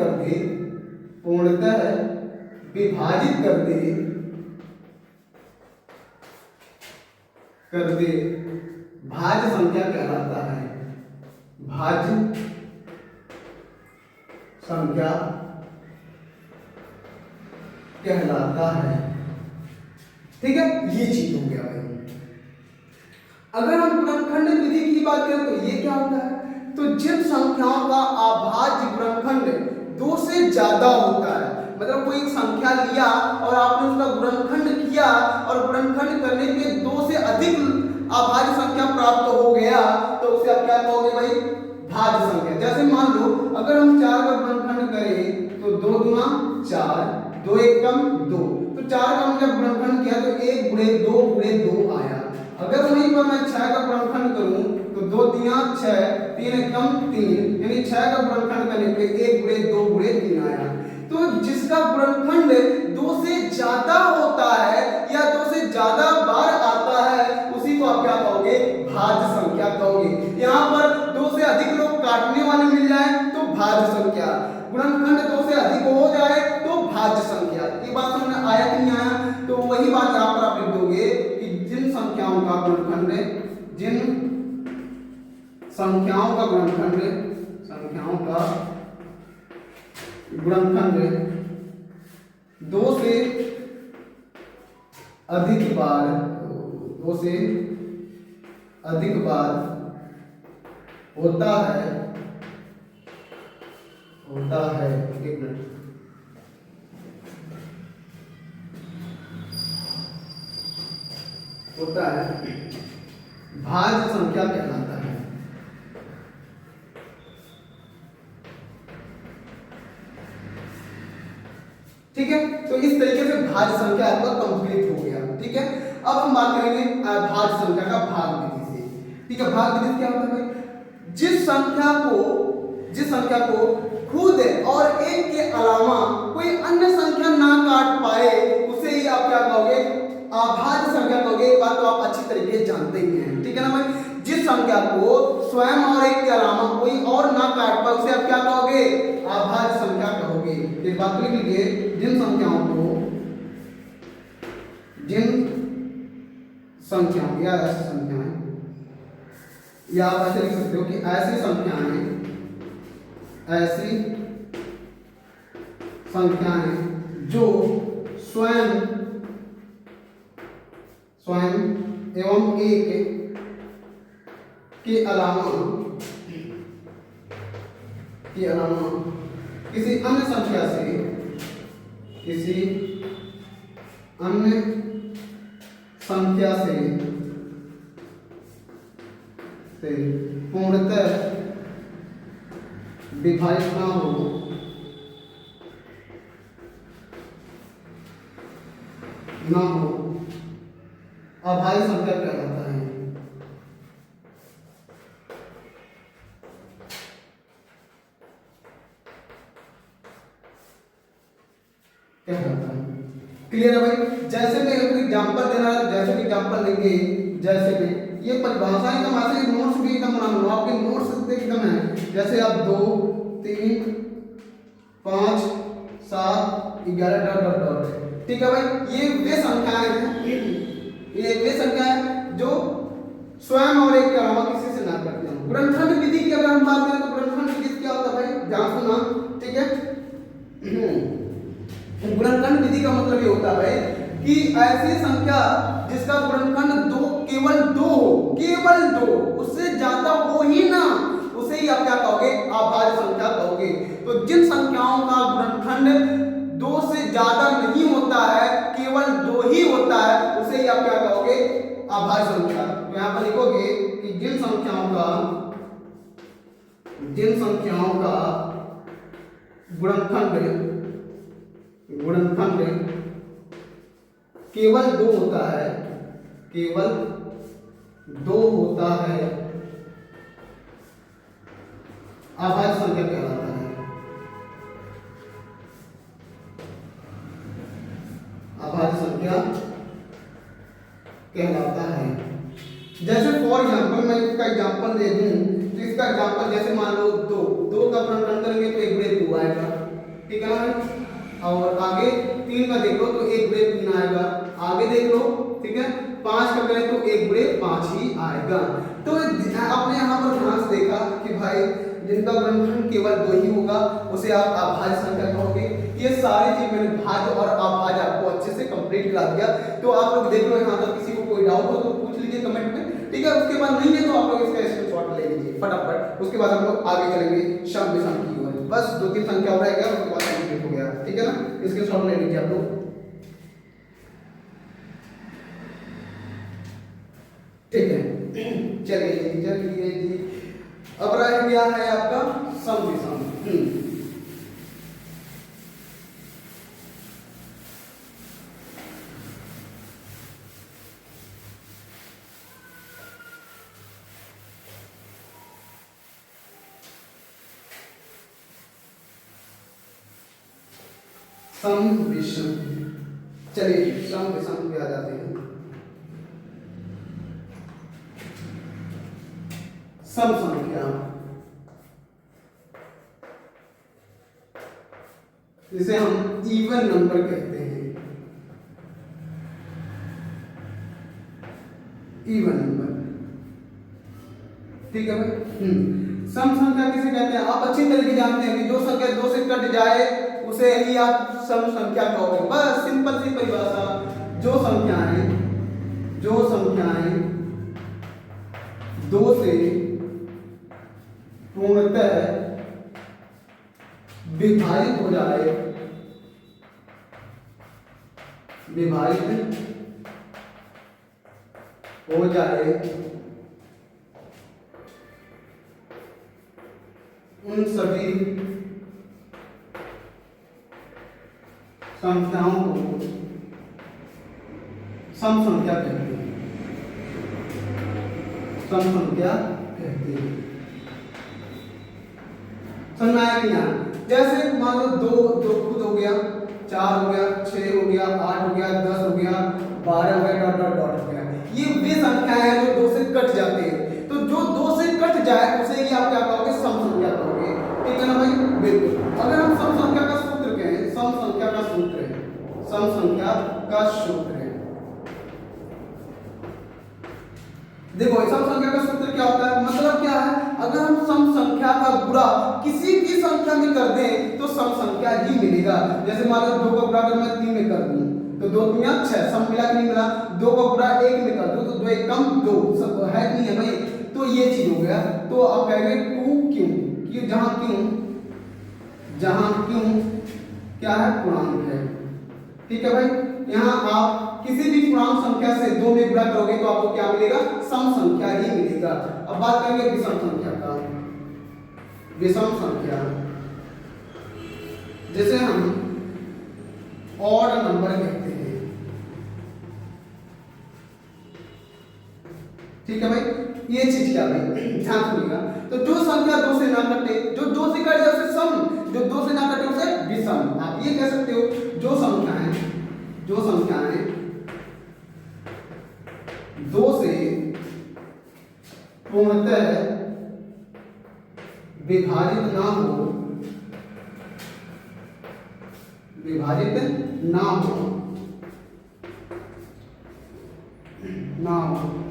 कर दे भाज्य संख्या कहलाता है। भाज्य संख्या कहलाता है। ठीक है, ये चीज हो गया भाई। अगर हम गुणनखंड विधि की बात करें तो ये क्या होता है? तो जिन संख्याओं का अभाज्य गुणनखंड 2 से ज्यादा होता है, मतलब कोई एक संख्या लिया और आपने उसका गुणनखंड किया और गुणनखंड करने पे 2 से अधिक अभाज्य संख्या प्राप्त हो गया तो उसे आप क्या कहोगे भाई? भाज्य संख्या। जैसे मान लो अगर हम 4 का गुणनखंड करें तो 2 दूना 4, 2 एकम 2, तो 4 का हम जब गुणनखंड किया तो 1 गुणे 2 आया। अगर वहीं पर मैं 6 का गुणनखंड करूं तो 2 तिया 6, 3 एकम 3, यानी 6 का गुणनखंड करने पे 1 गुणे 3 आया। तो जिसका गुणनखंड 2 से ज्यादा होता है या 2 से ज्यादा बार आता है उसी को आप क्या कहोगे? भाज्य संख्या कहोगे। यहाँ पर 2 से अधिक लोग काटने वाले मिल जाए तो भाज्य संख्या, गुणनखंड 2 से अधिक हो जाए तो भाज्य संख्या। ये बात समझ में आया कि नहीं आया? तो वही बात यहाँ पर आप लिख दोगे कि जिन संख्याओं का गुणनखंड 2 से अधिक बार होता है। एक मिनट, होता है भाज्य संख्या कहलाता है। ठीक है, तो इस तरीके से भाज्य संख्या आपका कंप्लीट हो गया। ठीक है, अब हम बात करेंगे भाज्य संख्या का भाग विधि से। ठीक है, भाग विधि क्या होता है भाई? जिस संख्या को खुद और एक के अलावा कोई अन्य संख्या ना काट पाए उसे ही आप क्या कहोगे? अभाज्य संख्या कहोगे। एक बात तो आप अच्छी तरीके से जानते ही हैं। ठीक है ना भाई? जिस संख्या को स्वयं और एक के अलावा कोई और ना काट पाए उसे आप क्या कहोगे? अभाज्य संख्या कहोगे। एक बात लिख लीजिए, जिन संख्याओं या ऐसी संख्याएं, या आप ऐसे लिख सकते हो कि ऐसी संख्याएं जो स्वयं एवं एक के अलावा किसी अन्य संख्या से पूर्णतः विभाजित ना हो अभाज्य संख्या कहलाता है। क्लियर है भाई? जैसे मैं एक एग्जांपल देना है, जैसे कि एग्जांपल लेंगे, जैसे में ये परिभाषाएं एकदम ऐसे नोट्स भी एकदम बना लो, आपके नोट्स एकदम है। जैसे आप 2, 3, 5, 7, 11 ... ठीक है भाई, ये वे संख्याएं हैं जो स्वयं और एक के अलावा किसी से ना करते हैं। गुणनखंड विधि की अगर हम बात करें तो गुणनखंड विधि क्या होता है भाई? ध्यान सुनना। ठीक है, गुणनखंड विधि का मतलब ये होता है कि ऐसी संख्या जिसका गुणनखंड केवल दो, उससे ज्यादा हो ही ना, उसे ही आप क्या कहोगे? अभाज्य संख्या कहोगे। तो जिन संख्याओं का गुणनखंड 2 से ज्यादा नहीं होता है, केवल 2 ही होता है, उसे ही आप क्या कहोगे? अभाज्य संख्या। तो यहाँ पर लिखोगे कि जिन संख्याओं का गुणनखंड केवल 2 होता है, केवल 2 होता है, अभाज्य संख्या कहलाता है। अभाज्य संख्या कहलाता है। जैसे फॉर एग्जाम्पल मैं इसका एग्जाम्पल दे दूं, तो इसका एग्जाम्पल जैसे मान लो 2 का गुणनखंड करेंगे तो 1/2 आएगा, ठीक है ना। और आगे 3 का देख लो तो 1/3 आएगा, आगे देख लो, ठीक है। 5 का करें तो 1/5 ही आएगा। तो आपने यहाँ पर ध्यान से देखा कि भाई जिनका गुणनखंड केवल 2 ही होगा उसे आप अभाज्य संख्या कहोगे। ये सारी चीज मैंने भाज्य और अभाज्य आपको अच्छे से कंप्लीट करा दिया। तो आप लोग देख लो यहाँ तक, किसी को कोई डाउट हो तो पूछ लीजिए कमेंट में, ठीक है। उसके बाद नहीं है तो आप लोग इसका स्क्रीनशॉट ले लीजिए फटाफट। उसके बाद हम लोग आगे चलेंगे सम विषम की ओर। बस 2-3 संख्या हो रहेगा, उसके बाद कंप्लीट हो गया, ठीक है ना। स्क्रीनशॉट ले लीजिए आप लोग, ठीक है। चलिए जी, अब रह गया है आपका सम विषम। सम विषम, चलिए सम विषम पे आ जाते हैं। सम संख्या, जिसे हम इवन नंबर कहते हैं, इवन नंबर, ठीक है भाई। सम संख्या किसे कहते हैं आप अच्छी तरीके जानते हैं कि जो संख्या 2 से कट जाए उसे ही आप सम संख्या कहोगे। बस सिंपल सी परिभाषा, जो संख्याएं 2 से पूर्णतः विभाजित हो जाए, उन सभी संख्याओं को सम संख्या कहते हैं, सम संख्या कहते हैं। समझ आया कि ना। जैसे मान लो 2 खुद हो गया, 4 हो गया, 6 हो गया, 8 हो गया, 10 हो गया, 12 हो गया, डॉट हो गया। ये वे संख्याएं हैं जो 2 से कट जाते हैं। तो जो 2 से कट जाए उसे ही आप क्या कहोगे, सम संख्या कहोगे, ठीक है ना भाई। बिल्कुल। अगर हम सम संख्या का सूत्र कहें, सम संख्या का सूत्र है, सम संख्या का सूत्र है, देखो सम संख्या का सूत्र क्या होता है, मतलब क्या है, अगर हम सम संख्या का गुणा किसी भी संख्या में कर दें तो सम संख्या ही मिलेगा। जैसे मान लो 2 का गुणा अगर मैं 3 में कर दूं तो 2 दूनी 6, सम मिला कि नहीं मिला। 2 का गुणा 1 में कर दूं तो 2 1 कम 2, सब है कि नहीं है भाई। तो ये चीज हो गया। तो आप कहेंगे 2 क्यों, जहां क्यों क्या है, पूर्णांक है, ठीक है भाई। यहाँ आप किसी भी पूर्णांक संख्या से 2 में गुणा करोगे तो आपको क्या मिलेगा, सम संख्या ही मिलेगा। अब बात करेंगे विषम संख्या का। विषम संख्या जिसे हम ऑड नंबर कहते हैं, ठीक है भाई। ये चीज क्या भाई, ध्यान सुनिएगा। तो जो संख्या 2 से ना कटे, जो 2 से कट जाए उसे सम, जो 2 से ना कटे उसे विषम। आप ये कह सकते हो जो संख्याएं 2 से पूर्णतः विभाजित ना हो,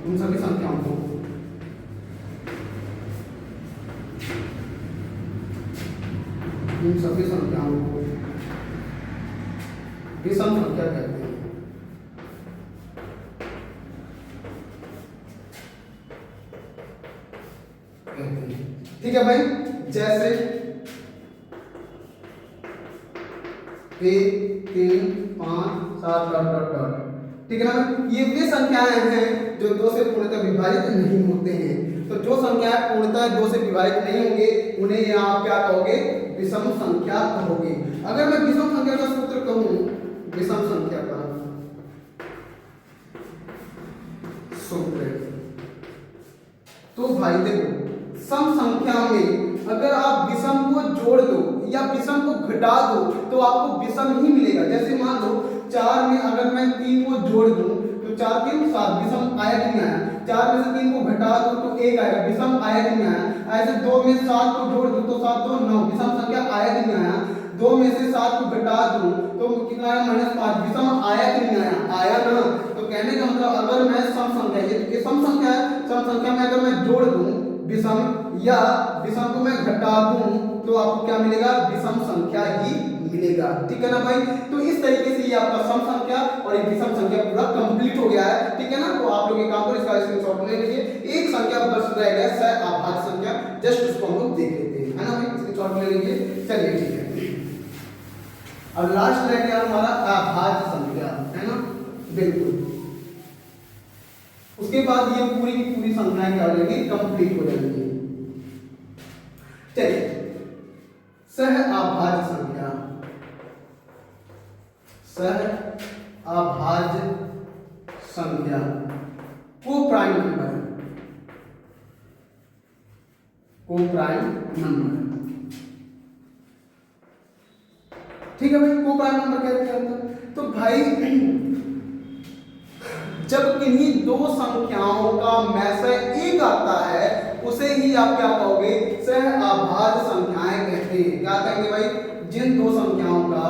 उन सभी संख्याओं को विषम संख्या कहते हैं। ठीक है भाई। जैसे 1 3 5 7 डॉट, ठीक है ना। ये वे संख्याएं हैं जो 2 से पूर्णतः विभाजित नहीं होते हैं। तो जो संख्याएं पूर्णतः 2 से विभाजित नहीं होंगे उन्हें यहाँ आप क्या कहोगे, विषम संख्या कहोगे। अगर मैं विषम संख्या का सूत्र कहूं, विषम संख्या का सूत्र, तो भाई देखो सम संख्या में अगर आप विषम को जोड़ दो या विषम को घटा दो तो आपको विषम ही मिलेगा। जैसे मान लो 4 में अगर मैं 3 को जोड़ दूं तो 4 3 7, विषम आया कि नहीं आया। 4 में से 3 को घटा दो तो 1 आएगा, विषम आया कि नहीं आया। ऐसे 2 में 7 को जोड़ दो तो 7 2 9, विषम संख्या आया कि नहीं आया। 2 में से 7 को घटा दूं तो कितना आया, -5, विषम आया कि नहीं आया, आया ना। तो कहने का मतलब अगर मैं सम संख्या, ये सम संख्या है, सम संख्या में अगर मैं जोड़ दूं विषम या विषम को मैं घटा दूं तो आपको क्या मिलेगा, विषम संख्या ही मिलेगा। ठीक है ना भाई। तो इस तरीके से ये आपका सम संख्या और ये विषम संख्या पूरा कंप्लीट हो गया है। ठीक है ना। तो आप लोग एक काम करो, इसका स्क्रीनशॉट ले लीजिए। एक संख्या बस रह गया सह अभाज्य संख्या, जस्ट उसको हम लोग देख लेते हैं, है ना भाई। स्क्रीनशॉट ले लीजिए। चलिए ठीक है। अब लास्ट रह गया हमारा अभाज्य संख्या, है ना, बिल्कुल। उसके बाद ये पूरी की पूरी संख्याएं क्या हो जाएंगी, कंप्लीट हो जाएंगी। चलिए सह अभाज्य संख्या, सह अभाज्य संख्या को प्राइम नंबर, को प्राइम नंबर। ठीक है भाई। को प्राइम नंबर क्या होता है, तो भाई जब किन्हीं दो संख्याओं का मैसर एक आता है उसे ही आप क्या कहोगे, सह अभाज्य संख्याएं कहते हैं। क्या कहेंगे भाई, जिन दो संख्याओं का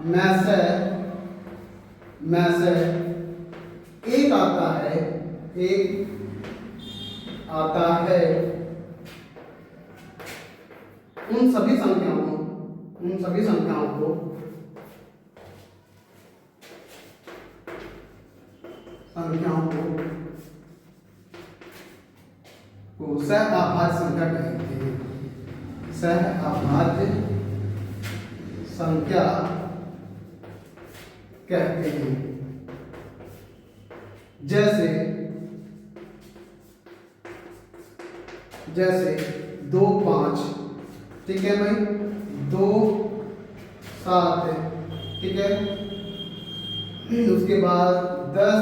मैसर एक आता है, उन सभी संख्याओं को सह अभाज्य संख्या कहते हैं। सह अभाज्य संख्या कहते हैं। जैसे 2 5, ठीक है भाई, 2 7, ठीक है। उसके बाद 10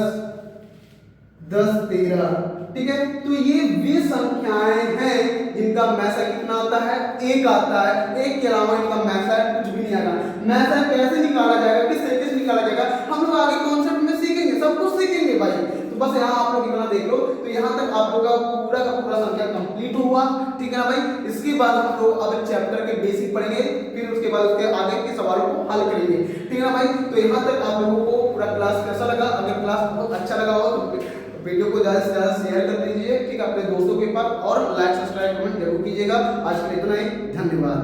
13, ठीक है। तो ये वे संख्याएं हैं जिनका मैसर कितना आता है, एक आता है। एक के अलावा इनका मैसर कुछ भी नहीं आएगा। मैसर कैसे निकाला जाएगा, किस तरीके से निकाला जाएगा, हम लोग आगे कॉन्सेप्ट में सीखेंगे, सब कुछ सीखेंगे भाई। तो बस यहाँ आप लोग इतना देख लो। तो यहाँ तक आप लोग का पूरा संख्या कंप्लीट हुआ। ठीक है ना भाई। इसके बाद हम लोग अब चैप्टर के बेसिक पढ़ेंगे, फिर उसके बाद उसके आगे के सवालों को हल करेंगे। ठीक है ना भाई। तो यहाँ तक आप लोगों को पूरा क्लास कैसा लगा, अगर क्लास बहुत अच्छा लगा हो तो वीडियो को ज़्यादा से ज़्यादा शेयर कर दीजिए, ठीक है, अपने दोस्तों के पास, और लाइक सब्सक्राइब कमेंट जरूर कीजिएगा। आज के लिए इतना ही, धन्यवाद।